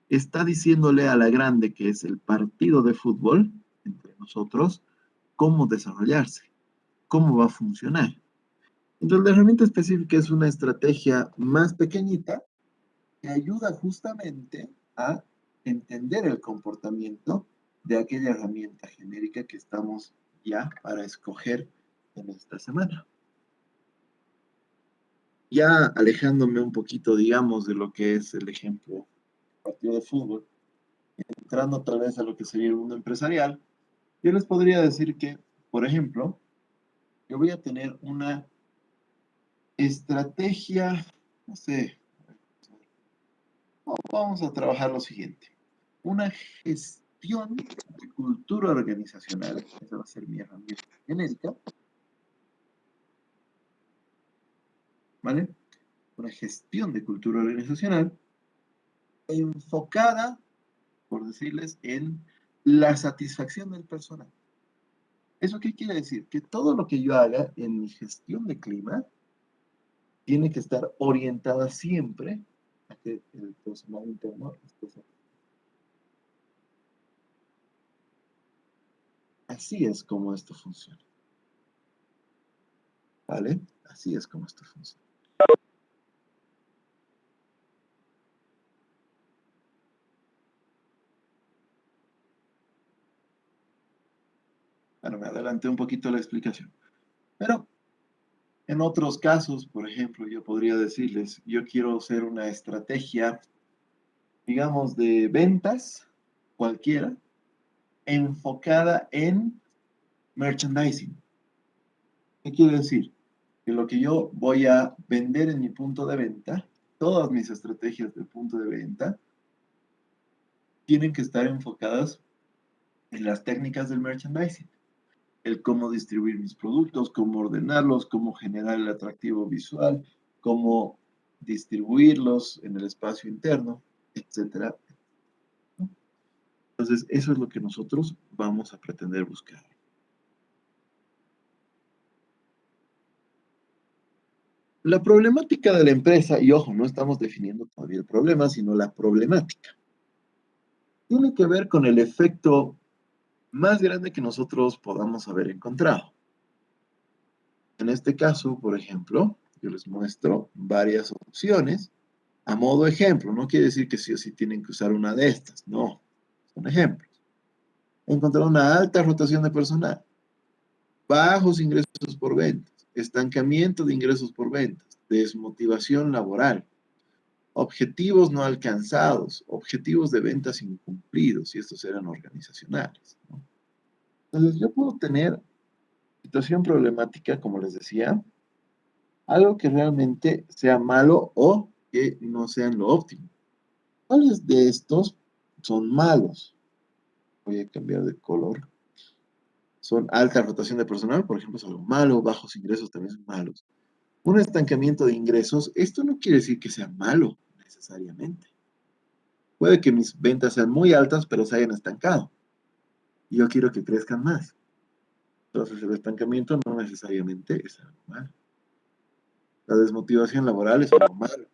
está diciéndole a la grande, que es el partido de fútbol entre nosotros, cómo desarrollarse, cómo va a funcionar. Entonces, la herramienta específica es una estrategia más pequeñita que ayuda justamente a entender el comportamiento de aquella herramienta genérica que estamos ya para escoger en esta semana. Ya alejándome un poquito, digamos, de lo que es el ejemplo partido de fútbol, entrando tal vez a lo que sería el mundo empresarial, yo les podría decir que, por ejemplo, yo voy a tener una estrategia, no sé, vamos a trabajar lo siguiente. Una gestión de cultura organizacional, esa va a ser mi herramienta genérica, ¿vale? Una gestión de cultura organizacional enfocada, por decirles, en la satisfacción del personal. ¿Eso qué quiere decir? Que todo lo que yo haga en mi gestión de clima tiene que estar orientada siempre a que el personal interno esté satisfecho. Así es como esto funciona. ¿Vale? Así es como esto funciona. Bueno, me adelanté un poquito la explicación. Pero en otros casos, por ejemplo, yo podría decirles, yo quiero hacer una estrategia, digamos, de ventas, cualquiera, enfocada en merchandising. ¿Qué quiere decir? Que lo que yo voy a vender en mi punto de venta, todas mis estrategias de punto de venta, tienen que estar enfocadas en las técnicas del merchandising. El cómo distribuir mis productos, cómo ordenarlos, cómo generar el atractivo visual, cómo distribuirlos en el espacio interno, etcétera. Entonces, eso es lo que nosotros vamos a pretender buscar. La problemática de la empresa, y ojo, no estamos definiendo todavía el problema, sino la problemática, tiene que ver con el efecto más grande que nosotros podamos haber encontrado. En este caso, por ejemplo, yo les muestro varias opciones a modo ejemplo. No quiere decir que sí o sí tienen que usar una de estas, no, son ejemplos. Encontrar una alta rotación de personal, bajos ingresos por ventas, estancamiento de ingresos por ventas, desmotivación laboral, objetivos no alcanzados, objetivos de ventas incumplidos, y estos eran organizacionales, ¿no? Entonces, yo puedo tener situación problemática, como les decía, algo que realmente sea malo o que no sean lo óptimo. ¿Cuáles de estos son malos? Voy a cambiar de color. Son alta rotación de personal, por ejemplo, es algo malo, bajos ingresos también son malos. Un estancamiento de ingresos, esto no quiere decir que sea malo necesariamente. Puede que mis ventas sean muy altas, pero se hayan estancado. Y yo quiero que crezcan más. Entonces, el estancamiento no necesariamente es algo malo. La desmotivación laboral es algo malo.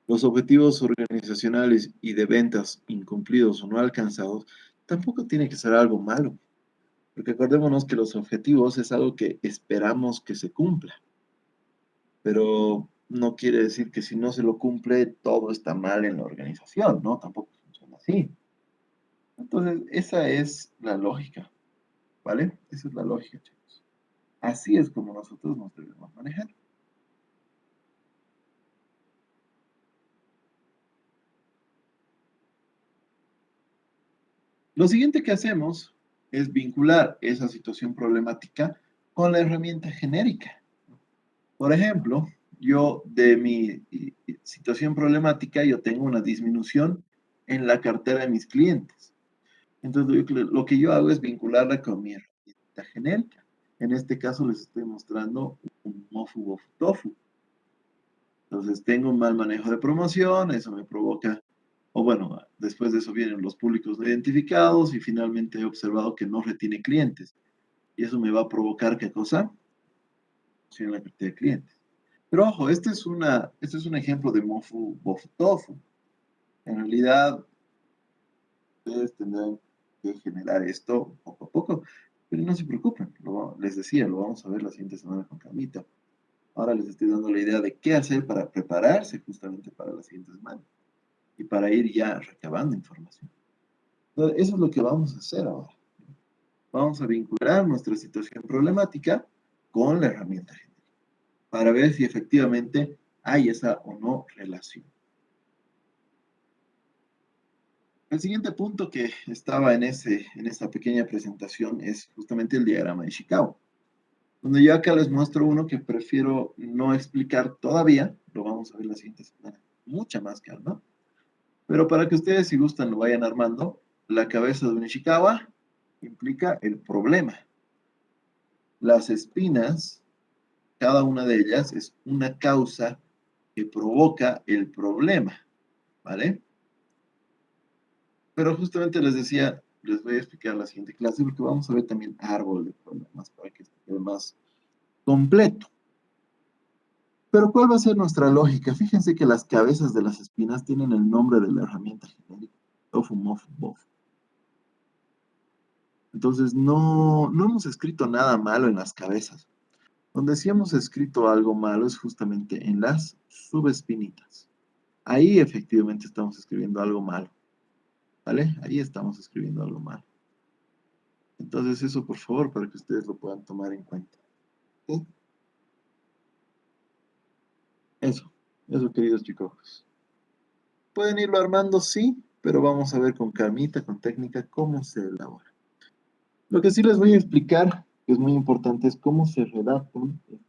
Los objetivos organizacionales y de ventas incumplidos o no alcanzados tampoco tiene que ser algo malo. Porque acordémonos que los objetivos es algo que esperamos que se cumpla, pero no quiere decir que si no se lo cumple todo está mal en la organización, ¿no? Tampoco funciona así. Entonces, esa es la lógica, ¿vale? Esa es la lógica, chicos. Así es como nosotros nos debemos manejar. Lo siguiente que hacemos es vincular esa situación problemática con la herramienta genérica. Por ejemplo, yo de mi situación problemática, yo tengo una disminución en la cartera de mis clientes. Entonces, lo que yo hago es vincularla con mi herramienta genérica. En este caso, les estoy mostrando un Mofu Bofu Tofu. Entonces, tengo un mal manejo de promoción, eso me provoca, o bueno, después de eso vienen los públicos no identificados y finalmente he observado que no retiene clientes. Y eso me va a provocar, ¿qué cosa? Sí, en la cartera de clientes. Pero ojo, este es un ejemplo de Mofu Bofu Tofu. En realidad, ustedes tendrán que generar esto poco a poco, pero no se preocupen, les decía, lo vamos a ver la siguiente semana con Camita. Ahora les estoy dando la idea de qué hacer para prepararse justamente para la siguiente semana y para ir ya recabando información. Entonces, eso es lo que vamos a hacer ahora. Vamos a vincular nuestra situación problemática con la herramienta genérica para ver si efectivamente hay esa o no relación. El siguiente punto que estaba en esta pequeña presentación es justamente el diagrama de Chicago, donde yo acá les muestro uno que prefiero no explicar todavía, lo vamos a ver la siguiente semana, mucha más calma, pero para que ustedes si gustan lo vayan armando, la cabeza de un Ishikawa implica el problema. Las espinas, cada una de ellas es una causa que provoca el problema, ¿vale? Pero justamente les decía, les voy a explicar la siguiente clase porque vamos a ver también árbol de problemas para que quede más completo. Pero ¿cuál va a ser nuestra lógica? Fíjense que las cabezas de las espinas tienen el nombre de la herramienta genérica. Tofu, mofu, bofu. Entonces, no hemos escrito nada malo en las cabezas. Donde sí hemos escrito algo malo es justamente en las subespinitas. Ahí efectivamente estamos escribiendo algo malo, ¿vale? Ahí estamos escribiendo algo malo. Entonces, eso por favor, para que ustedes lo puedan tomar en cuenta. ¿Sí? Eso, queridos chicos. Pueden irlo armando, sí, pero vamos a ver con calmita, con técnica, cómo se elabora. Lo que sí les voy a explicar, que es muy importante, es cómo se redactan estos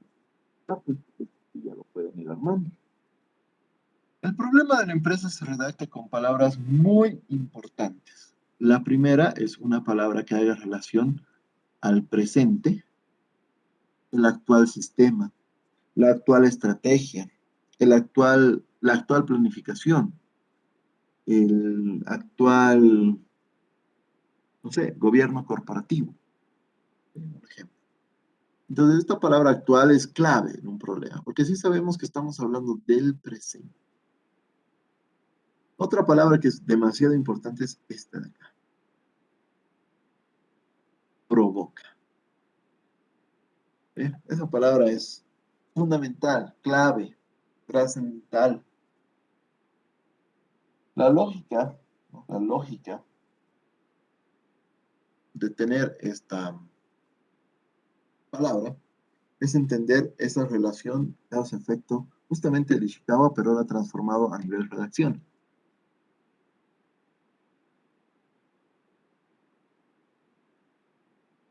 datos, y ya lo pueden ir armando. El problema de la empresa se redacta con palabras muy importantes. La primera es una palabra que haga relación al presente, el actual sistema, la actual estrategia, la actual planificación, el actual, no sé, gobierno corporativo, por ejemplo. Entonces, esta palabra actual es clave en un problema, porque sí sabemos que estamos hablando del presente. Otra palabra que es demasiado importante es esta de acá. Provoca. ¿Eh? Esa palabra es fundamental, clave, trascendental. La lógica, ¿no? La lógica de tener esta palabra es entender esa relación causa-efecto justamente de Ishikawa, pero ahora transformado a nivel redacción.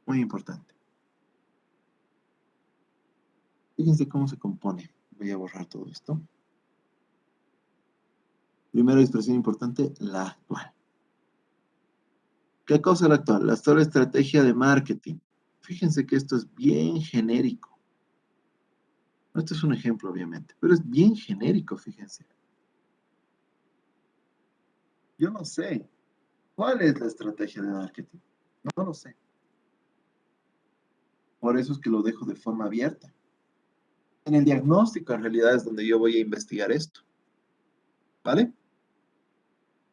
Muy importante. Fíjense cómo se compone. Voy a borrar todo esto. Primera expresión importante, la actual. ¿Qué cosa es la actual? La actual estrategia de marketing. Fíjense que esto es bien genérico. Este es un ejemplo, obviamente, pero es bien genérico, fíjense. Yo no sé cuál es la estrategia de marketing. No lo sé. Por eso es que lo dejo de forma abierta. En el diagnóstico, en realidad, es donde yo voy a investigar esto. ¿Vale?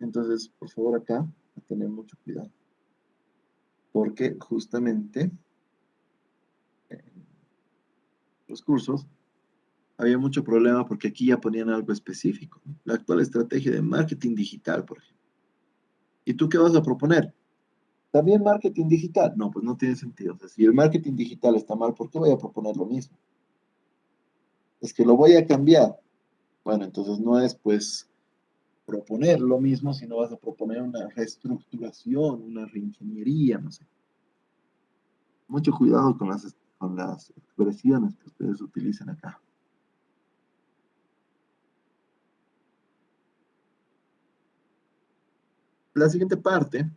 Entonces, por favor, acá, a tener mucho cuidado. Porque justamente en los cursos había mucho problema porque aquí ya ponían algo específico, ¿no? La actual estrategia de marketing digital, por ejemplo. ¿Y tú qué vas a proponer? ¿También marketing digital? No, pues no tiene sentido. O sea, si el marketing digital está mal, ¿por qué voy a proponer lo mismo? Es que lo voy a cambiar. Bueno, entonces no es pues proponer lo mismo, sino vas a proponer una reestructuración, una reingeniería, no sé. Mucho cuidado con las expresiones que ustedes utilizan acá. La siguiente parte,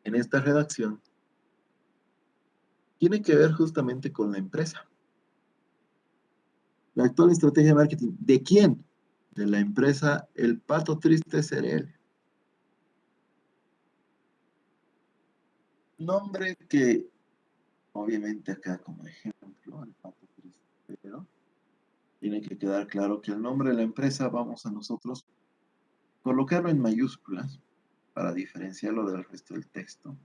en esta redacción, tiene que ver justamente con la empresa. La actual estrategia de marketing, ¿de quién? De la empresa El Pato Triste SRL. Nombre que, obviamente acá como ejemplo, El Pato Triste, pero tiene que quedar claro que el nombre de la empresa vamos a nosotros colocarlo en mayúsculas para diferenciarlo del resto del texto.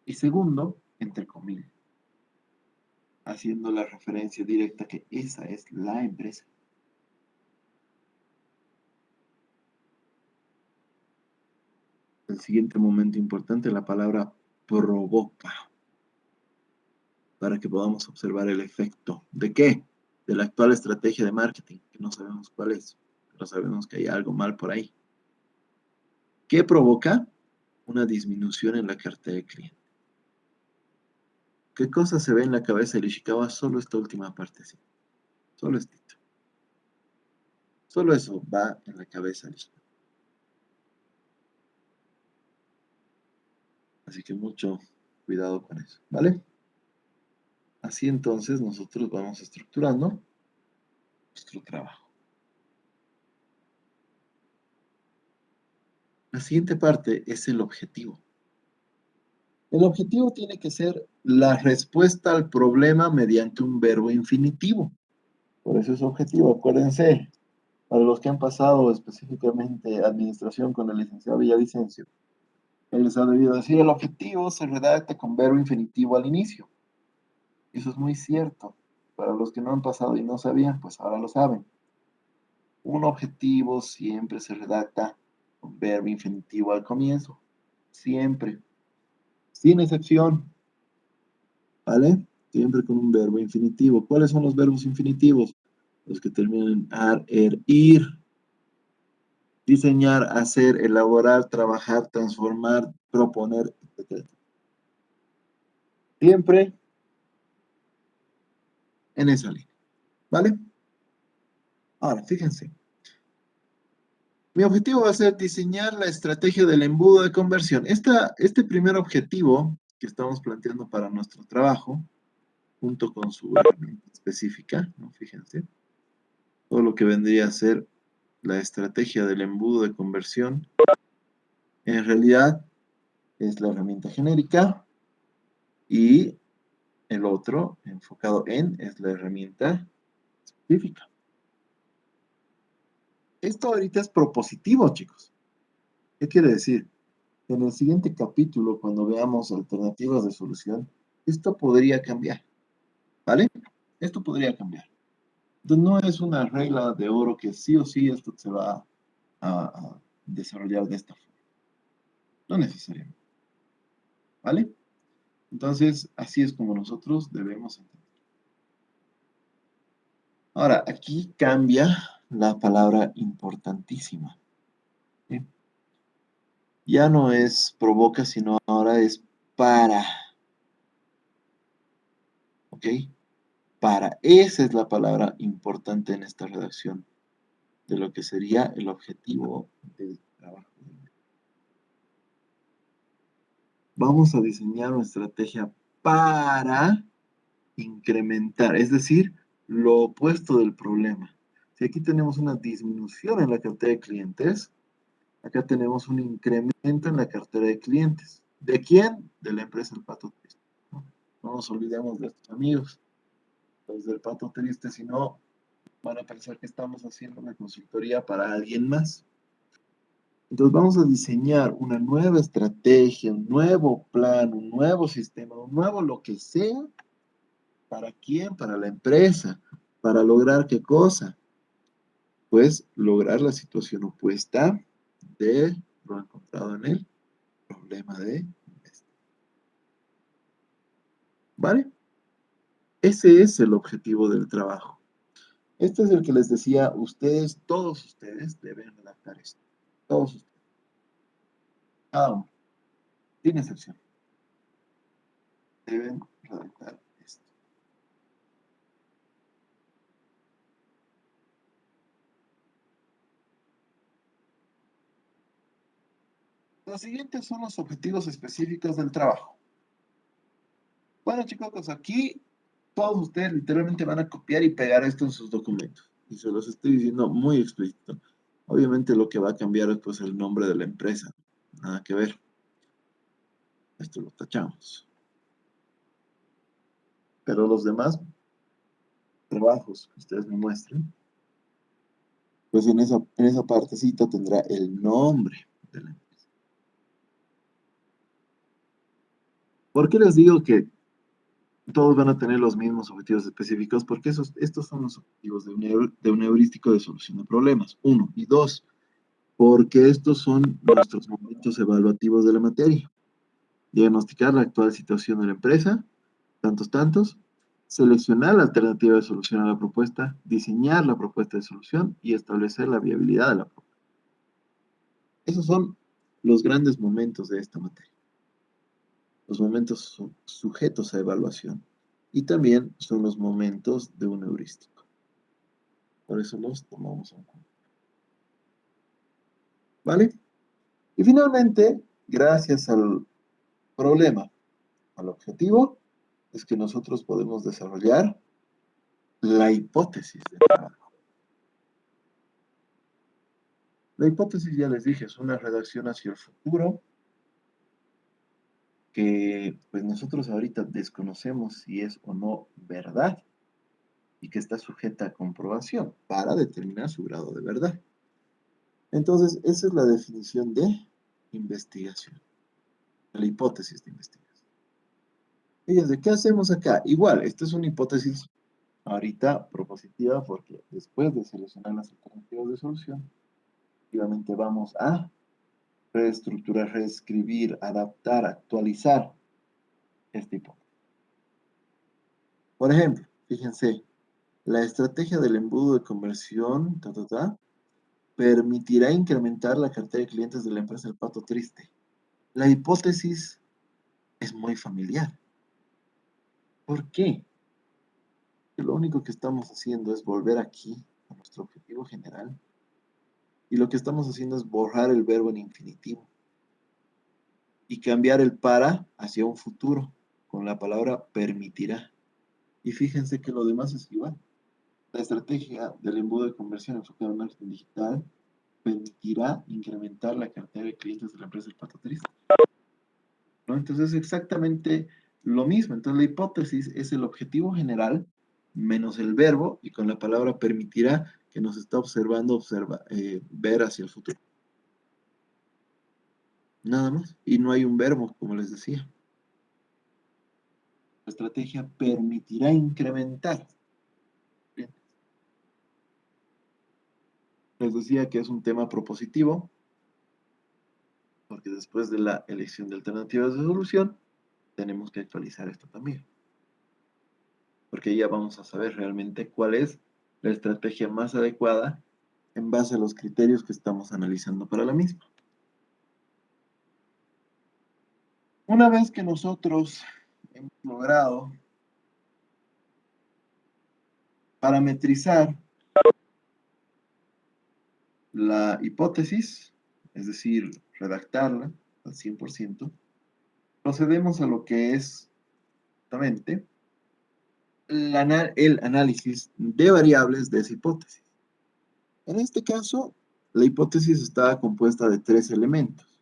Y segundo, entre comillas, haciendo la referencia directa que esa es la empresa. El siguiente momento importante, la palabra provoca, para que podamos observar el efecto. ¿De qué? De la actual estrategia de marketing, que no sabemos cuál es, pero sabemos que hay algo mal por ahí. ¿Qué provoca? Una disminución en la cartera de cliente. ¿Qué cosa se ve en la cabeza de Ishikawa? Solo esta última parte, sí. Solo esto. Solo eso va en la cabeza de Ishikawa. Así que mucho cuidado con eso, ¿vale? Así entonces nosotros vamos estructurando nuestro trabajo. La siguiente parte es el objetivo. El objetivo tiene que ser la respuesta al problema mediante un verbo infinitivo. Por eso es objetivo, acuérdense, para los que han pasado específicamente administración con el licenciado Villavicencio. Él les ha debido decir, el objetivo se redacta con verbo infinitivo al inicio. Eso es muy cierto. Para los que no han pasado y no sabían, pues ahora lo saben. Un objetivo siempre se redacta con verbo infinitivo al comienzo. Siempre. Sin excepción. ¿Vale? Siempre con un verbo infinitivo. ¿Cuáles son los verbos infinitivos? Los que terminan en ar, er, ir. Diseñar, hacer, elaborar, trabajar, transformar, proponer, etc. Siempre en esa línea. ¿Vale? Ahora, fíjense. Mi objetivo va a ser diseñar la estrategia del embudo de conversión. Este primer objetivo que estamos planteando para nuestro trabajo, junto con su herramienta específica, ¿no? Fíjense, todo lo que vendría a ser la estrategia del embudo de conversión, en realidad es la herramienta genérica y el otro, enfocado en, es la herramienta específica. Esto ahorita es propositivo, chicos. ¿Qué quiere decir? En el siguiente capítulo, cuando veamos alternativas de solución, esto podría cambiar, ¿vale? Esto podría cambiar. Entonces, no es una regla de oro que sí o sí esto se va a desarrollar de esta forma. No necesariamente, ¿vale? Entonces, así es como nosotros debemos entender. Ahora, aquí cambia la palabra importantísima, ¿sí? Ya no es provoca, sino ahora es para, ¿ok? Para. Esa es la palabra importante en esta redacción de lo que sería el objetivo del trabajo. Vamos a diseñar una estrategia para incrementar, es decir, lo opuesto del problema. Si aquí tenemos una disminución en la cartera de clientes, acá tenemos un incremento en la cartera de clientes. ¿De quién? De la empresa El Pato Triste. No, no nos olvidemos de estos amigos, los del Pato Triste, si no, van a pensar que estamos haciendo una consultoría para alguien más. Entonces vamos a diseñar una nueva estrategia, un nuevo plan, un nuevo sistema, un nuevo lo que sea. ¿Para quién? Para la empresa. ¿Para lograr qué cosa? Pues lograr la situación opuesta de lo encontrado en el problema de este. ¿Vale? Ese es el objetivo del trabajo. Este es el que les decía, ustedes, todos ustedes deben redactar esto. Todos ustedes. Cada uno, sin excepción, deben redactar esto. Los siguientes son los objetivos específicos del trabajo. Bueno, chicos, pues aquí todos ustedes literalmente van a copiar y pegar esto en sus documentos. Y se los estoy diciendo muy explícito. Obviamente lo que va a cambiar es pues el nombre de la empresa. Nada que ver. Esto lo tachamos. Pero los demás trabajos que ustedes me muestren, pues en esa partecita tendrá el nombre de la empresa. ¿Por qué les digo que todos van a tener los mismos objetivos específicos? Porque estos son los objetivos de un heurístico de solución de problemas. Uno. Y dos, porque estos son nuestros momentos evaluativos de la materia. Diagnosticar la actual situación de la empresa, tantos, seleccionar la alternativa de solución a la propuesta, diseñar la propuesta de solución y establecer la viabilidad de la propuesta. Esos son los grandes momentos de esta materia. Los momentos sujetos a evaluación. Y también son los momentos de un heurístico. Por eso los tomamos en cuenta. ¿Vale? Y finalmente, gracias al problema, al objetivo, es que nosotros podemos desarrollar la hipótesis de trabajo. La hipótesis, ya les dije, es una redacción hacia el futuro que pues nosotros ahorita desconocemos si es o no verdad y que está sujeta a comprobación para determinar su grado de verdad. Entonces, esa es la definición de investigación. de la hipótesis de investigación. Fíjense, ¿qué hacemos acá? Igual, esta es una hipótesis ahorita propositiva porque después de seleccionar las alternativas de solución, efectivamente vamos a reestructurar, reescribir, adaptar, actualizar esta hipótesis. Por ejemplo, fíjense, la estrategia del embudo de conversión, permitirá incrementar la cartera de clientes de la empresa El Pato Triste. La hipótesis es muy familiar. ¿Por qué? Que lo único que estamos haciendo es volver aquí a nuestro objetivo general y lo que estamos haciendo es borrar el verbo en infinitivo y cambiar el para hacia un futuro con la palabra permitirá. Y fíjense que lo demás es igual. La estrategia del embudo de conversión enfocado en marketing digital permitirá incrementar la cartera de clientes de la empresa El Pato Triste, ¿no? Entonces es exactamente lo mismo. Entonces la hipótesis es el objetivo general menos el verbo y con la palabra permitirá que nos está observando ver hacia el futuro. Nada más. Y no hay un verbo, como les decía. La estrategia permitirá incrementar. Bien. Les decía que es un tema propositivo, porque después de la elección de alternativas de solución, tenemos que actualizar esto también. Porque ya vamos a saber realmente cuál es la estrategia más adecuada en base a los criterios que estamos analizando para la misma. Una vez que nosotros hemos logrado parametrizar la hipótesis, es decir, redactarla al 100%, procedemos a lo que es justamente el análisis de variables de esa hipótesis. En este caso, la hipótesis está compuesta de 3 elementos.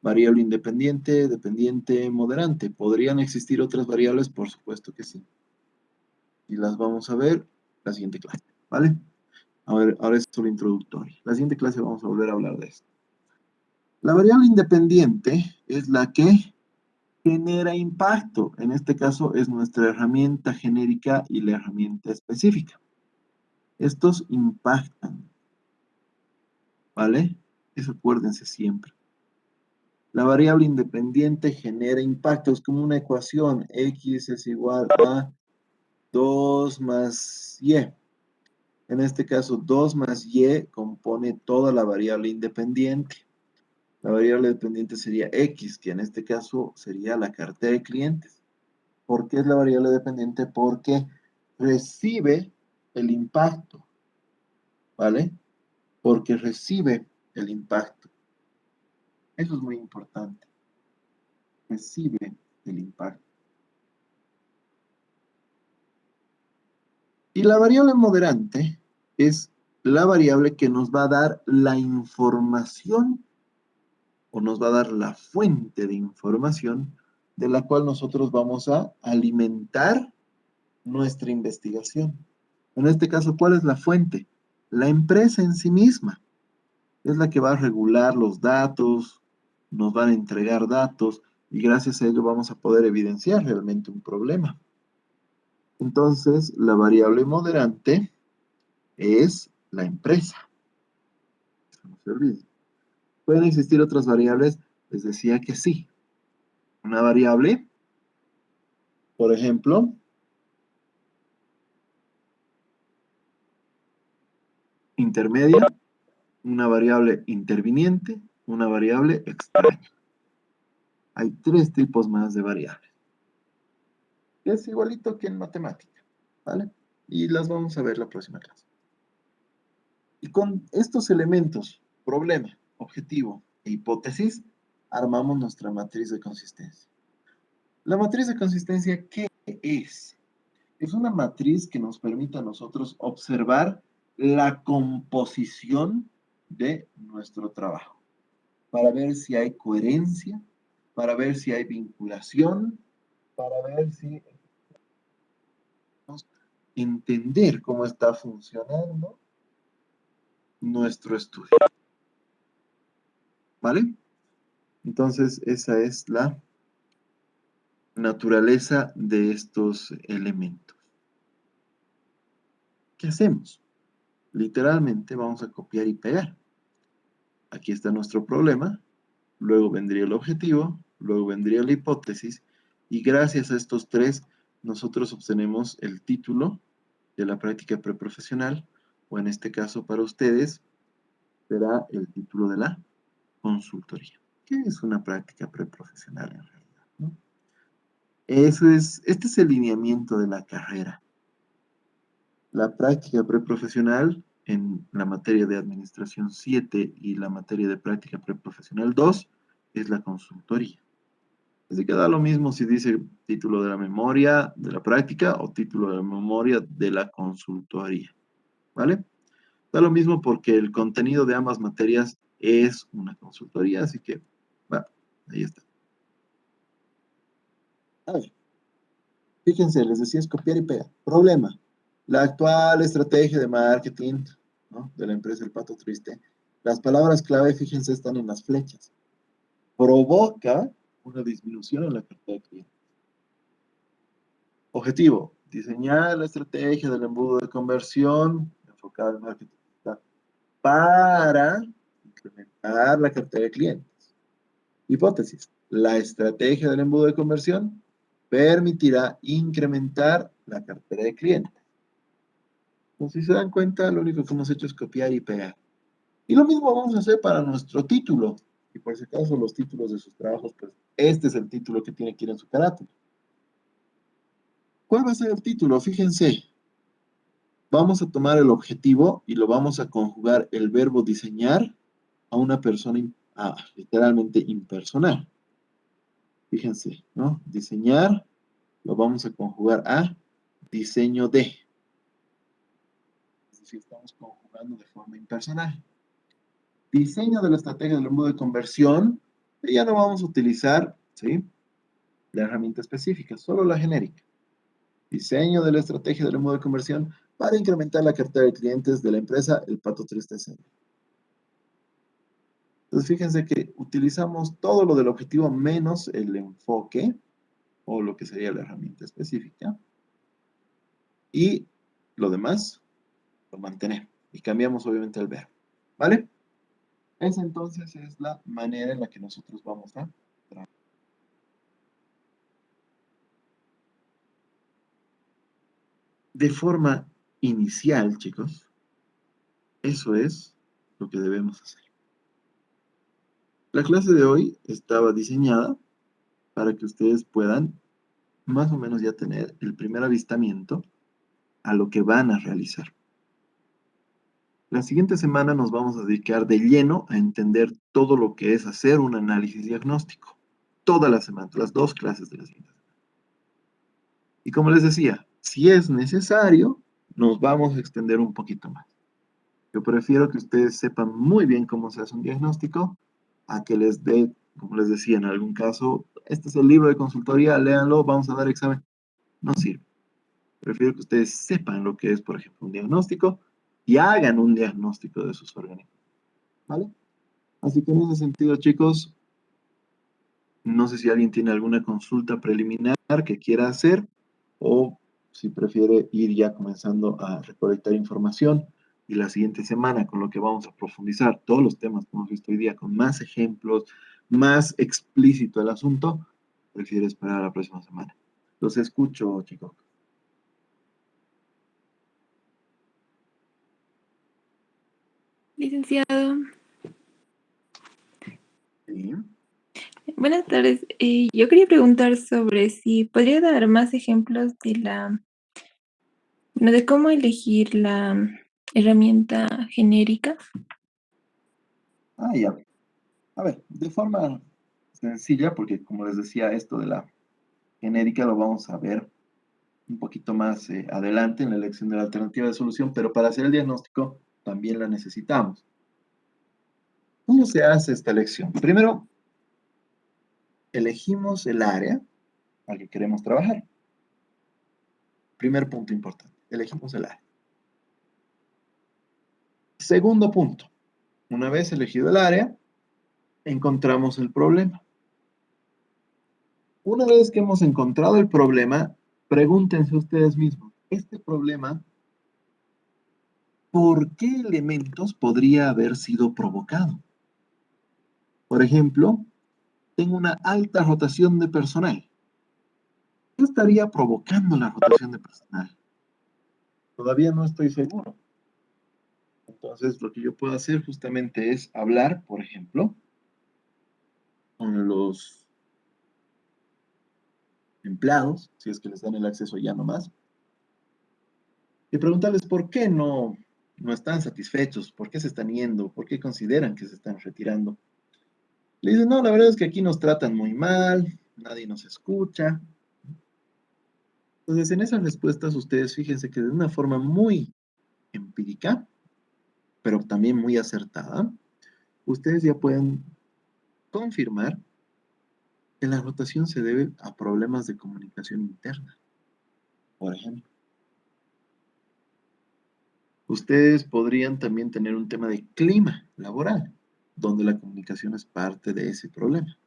Variable independiente, dependiente, moderante. ¿Podrían existir otras variables? Por supuesto que sí. Y las vamos a ver en la siguiente clase, ¿vale? A ver, ahora es solo introductorio. La siguiente clase vamos a volver a hablar de esto. La variable independiente es la que genera impacto. En este caso es nuestra herramienta genérica y la herramienta específica. Estos impactan, ¿vale? Eso acuérdense siempre. La variable independiente genera impacto. Es como una ecuación. X es igual a 2 más Y. En este caso, 2 más Y compone toda la variable independiente. La variable dependiente sería X, que en este caso sería la cartera de clientes. ¿Por qué es la variable dependiente? Porque recibe el impacto, ¿vale? Porque recibe el impacto. Eso es muy importante. Recibe el impacto. Y la variable moderante es la variable que nos va a dar la información o nos va a dar la fuente de información de la cual nosotros vamos a alimentar nuestra investigación. En este caso, ¿cuál es la fuente? La empresa en sí misma. Es la que va a regular los datos, nos van a entregar datos y gracias a ello vamos a poder evidenciar realmente un problema. Entonces, la variable moderante es la empresa. No se olviden. ¿Pueden existir otras variables? Les decía que sí. Una variable, por ejemplo, intermedia, una variable interviniente, una variable extraña. Hay 3 tipos más de variables. Es igualito que en matemática, ¿vale? Y las vamos a ver la próxima clase. Y con estos elementos, problema, objetivo e hipótesis, armamos nuestra matriz de consistencia. La matriz de consistencia, ¿qué es? Es una matriz que nos permite a nosotros observar la composición de nuestro trabajo, para ver si hay coherencia, para ver si hay vinculación, para ver si entender cómo está funcionando nuestro estudio. ¿Vale? Entonces, esa es la naturaleza de estos elementos. ¿Qué hacemos? Literalmente vamos a copiar y pegar. Aquí está nuestro problema, luego vendría el objetivo, luego vendría la hipótesis, y gracias a estos tres, nosotros obtenemos el título de la práctica preprofesional, o en este caso para ustedes, será el título de la consultoría. ¿Qué es una práctica preprofesional en realidad? ¿No? Este es el lineamiento de la carrera. La práctica preprofesional en la materia de administración 7 y la materia de práctica preprofesional 2 es la consultoría. Así que da lo mismo si dice título de la memoria de la práctica o título de la memoria de la consultoría. ¿Vale? Da lo mismo porque el contenido de ambas materias es una consultoría, así que, bueno, ahí está. A ver, fíjense, les decía es copiar y pegar. Problema. La actual estrategia de marketing, ¿no?, de la empresa El Pato Triste, las palabras clave, fíjense, están en las flechas. Provoca una disminución en la cartera de clientes. Objetivo, diseñar la estrategia del embudo de conversión enfocada en marketing digital para incrementar la cartera de clientes. Hipótesis, la estrategia del embudo de conversión permitirá incrementar la cartera de clientes. Entonces, si se dan cuenta, lo único que hemos hecho es copiar y pegar. Y lo mismo vamos a hacer para nuestro título. Y por si acaso los títulos de sus trabajos, pues este es el título que tiene que ir en su carátula. ¿Cuál va a ser el título? Fíjense, vamos a tomar el objetivo y lo vamos a conjugar el verbo diseñar a una persona literalmente impersonal. Fíjense, ¿no? Diseñar lo vamos a conjugar a diseño de. Es decir, estamos conjugando de forma impersonal. Diseño de la estrategia del embudo de conversión, ya no vamos a utilizar, ¿sí?, la herramienta específica, solo la genérica. Diseño de la estrategia del embudo de conversión para incrementar la cartera de clientes de la empresa El Pato Triste SL. Entonces, fíjense que utilizamos todo lo del objetivo menos el enfoque, o lo que sería la herramienta específica, y lo demás lo mantenemos. Y cambiamos obviamente el verbo, ¿vale? Esa entonces es la manera en la que nosotros vamos a trabajar. De forma inicial, chicos, eso es lo que debemos hacer. La clase de hoy estaba diseñada para que ustedes puedan más o menos ya tener el primer avistamiento a lo que van a realizar. La siguiente semana nos vamos a dedicar de lleno a entender todo lo que es hacer un análisis diagnóstico. Toda la semana, las 2 clases de la siguiente semana. Y como les decía, si es necesario, nos vamos a extender un poquito más. Yo prefiero que ustedes sepan muy bien cómo se hace un diagnóstico a que les dé, como les decía, en algún caso, este es el libro de consultoría, léanlo, vamos a dar examen. No sirve. Prefiero que ustedes sepan lo que es, por ejemplo, un diagnóstico y hagan un diagnóstico de sus organismos. ¿Vale? Así que en ese sentido, chicos, no sé si alguien tiene alguna consulta preliminar que quiera hacer o si prefiere ir ya comenzando a recolectar información y la siguiente semana con lo que vamos a profundizar todos los temas que hemos visto hoy día con más ejemplos, más explícito el asunto, prefiere esperar a la próxima semana. Los escucho, chicos. Licenciado, Sí. buenas tardes. Yo quería preguntar sobre si podría dar más ejemplos de cómo elegir la herramienta genérica. Ya. A ver, de forma sencilla, porque como les decía, esto de la genérica lo vamos a ver un poquito más adelante en la elección de la alternativa de solución, pero para hacer el diagnóstico también la necesitamos. ¿Cómo se hace esta elección? Primero, elegimos el área al que queremos trabajar. Primer punto importante, elegimos el área. Segundo punto, una vez elegido el área, encontramos el problema. Una vez que hemos encontrado el problema, pregúntense ustedes mismos, este problema, ¿por qué elementos podría haber sido provocado? Por ejemplo, tengo una alta rotación de personal. ¿Qué estaría provocando la rotación de personal? Todavía no estoy seguro. Entonces, lo que yo puedo hacer justamente es hablar, por ejemplo, con los empleados, si es que les dan el acceso ya nomás, y preguntarles por qué no están satisfechos, por qué se están yendo, por qué consideran que se están retirando. Le dicen, no, la verdad es que aquí nos tratan muy mal, nadie nos escucha. Entonces, en esas respuestas, ustedes fíjense que de una forma muy empírica, pero también muy acertada, ustedes ya pueden confirmar que la rotación se debe a problemas de comunicación interna, por ejemplo. Ustedes podrían también tener un tema de clima laboral, donde la comunicación es parte de ese problema,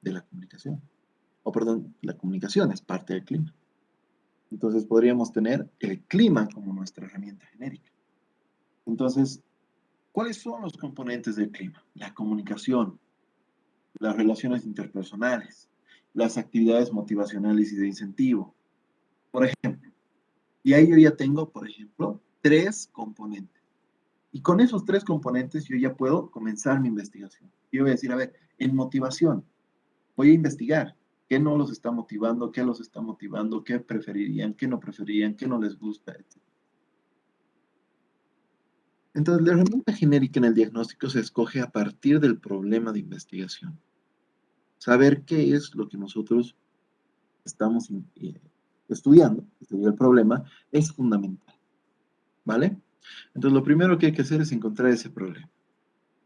de la comunicación. O perdón, la comunicación es parte del clima. Entonces podríamos tener el clima como nuestra herramienta genérica. Entonces, ¿cuáles son los componentes del clima? La comunicación, las relaciones interpersonales, las actividades motivacionales y de incentivo, por ejemplo. Y ahí yo ya tengo, por ejemplo, 3 componentes. Y con esos 3 componentes yo ya puedo comenzar mi investigación. Yo voy a decir, a ver, en motivación, voy a investigar qué no los está motivando, qué los está motivando, qué preferirían, qué no preferirían, qué no les gusta, etc. Entonces, la herramienta genérica en el diagnóstico se escoge a partir del problema de investigación. Saber qué es lo que nosotros estamos estudiando, estudiar el problema, es fundamental, ¿vale? Entonces, lo primero que hay que hacer es encontrar ese problema.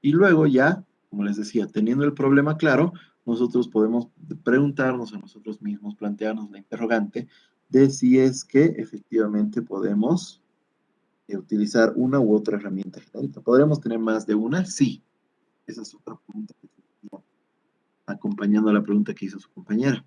Y luego ya, como les decía, teniendo el problema claro, nosotros podemos preguntarnos a nosotros mismos, plantearnos la interrogante de si es que efectivamente podemos utilizar una u otra herramienta genérica. ¿Podríamos tener más de una? Sí. Esa es otra pregunta que tenía, acompañando a la pregunta que hizo su compañera.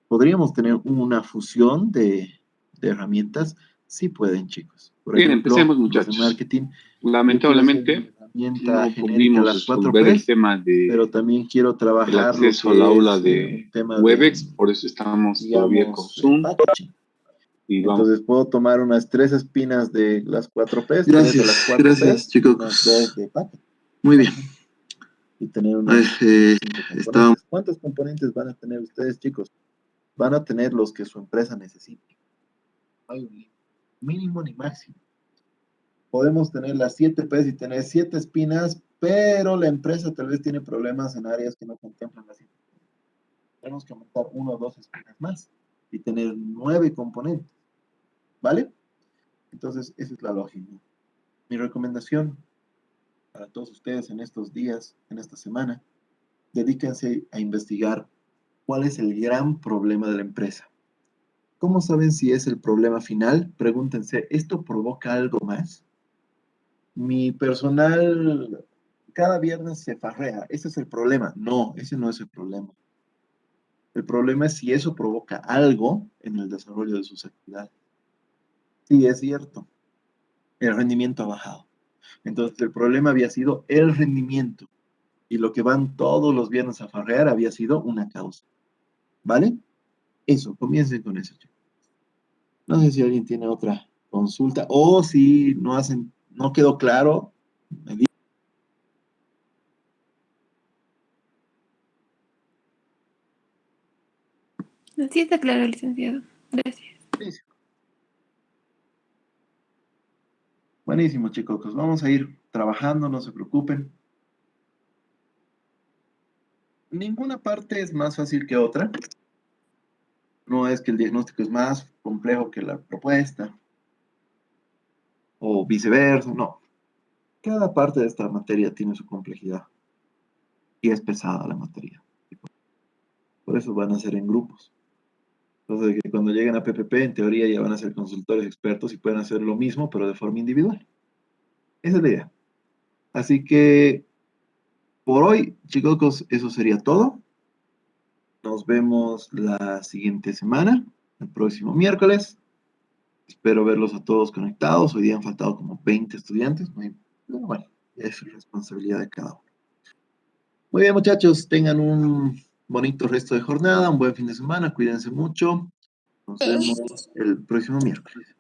¿Podríamos tener una fusión de herramientas? Sí pueden, chicos. Por Bien, ejemplo, empecemos, los de muchachos. marketing. Yo quiero hacer mi Lamentablemente, herramienta no genérica, pudimos las 4 resolver el Ps, tema pero también quiero del trabajar lo acceso al que aula es de un tema de, Webex, por eso estamos todavía con digamos, Zoom packaging. y vamos. Entonces puedo tomar unas 3 espinas de las 4 Ps, 3 de las Gracias, 4 gracias, Ps, chicos. unas 2 de packaging. Muy bien. Y tener A ver, unos 5 estábamos. componentes. ¿Cuántos componentes van a tener ustedes, chicos? Van a tener los que su empresa necesite. No hay un límite, mínimo ni máximo. Podemos tener las 7 Ps y tener 7 espinas, pero la empresa tal vez tiene problemas en áreas que no contemplan las 7. Tenemos que aumentar 1 o 2 espinas más y tener 9 componentes, ¿vale? Entonces, esa es la lógica. Mi recomendación para todos ustedes en estos días, en esta semana, dedíquense a investigar cuál es el gran problema de la empresa. ¿Cómo saben si es el problema final? Pregúntense, ¿esto provoca algo más? Mi personal cada viernes se farrea. ¿Ese es el problema? No, ese no es el problema. El problema es si eso provoca algo en el desarrollo de sus actividades. Sí, es cierto. El rendimiento ha bajado. Entonces, el problema había sido el rendimiento. Y lo que van todos los viernes a farrear había sido una causa. ¿Vale? Eso, comiencen con eso, chicos. No sé si alguien tiene otra consulta o si no quedó claro, me digan. Sí está claro, licenciado. Gracias. Buenísimo. Buenísimo, chicos. Pues vamos a ir trabajando, no se preocupen. Ninguna parte es más fácil que otra. No es que el diagnóstico es más complejo que la propuesta o viceversa, no. Cada parte de esta materia tiene su complejidad y es pesada la materia. Por eso van a ser en grupos. Entonces, que cuando lleguen a PPP, en teoría ya van a ser consultores expertos y pueden hacer lo mismo, pero de forma individual. Esa es la idea. Así que Por hoy, chicos, eso sería todo. Nos vemos la siguiente semana, el próximo miércoles. Espero verlos a todos conectados. Hoy día han faltado como 20 estudiantes. Pero bueno, es responsabilidad de cada uno. Muy bien, muchachos, tengan un bonito resto de jornada, un buen fin de semana, cuídense mucho. Nos vemos el próximo miércoles.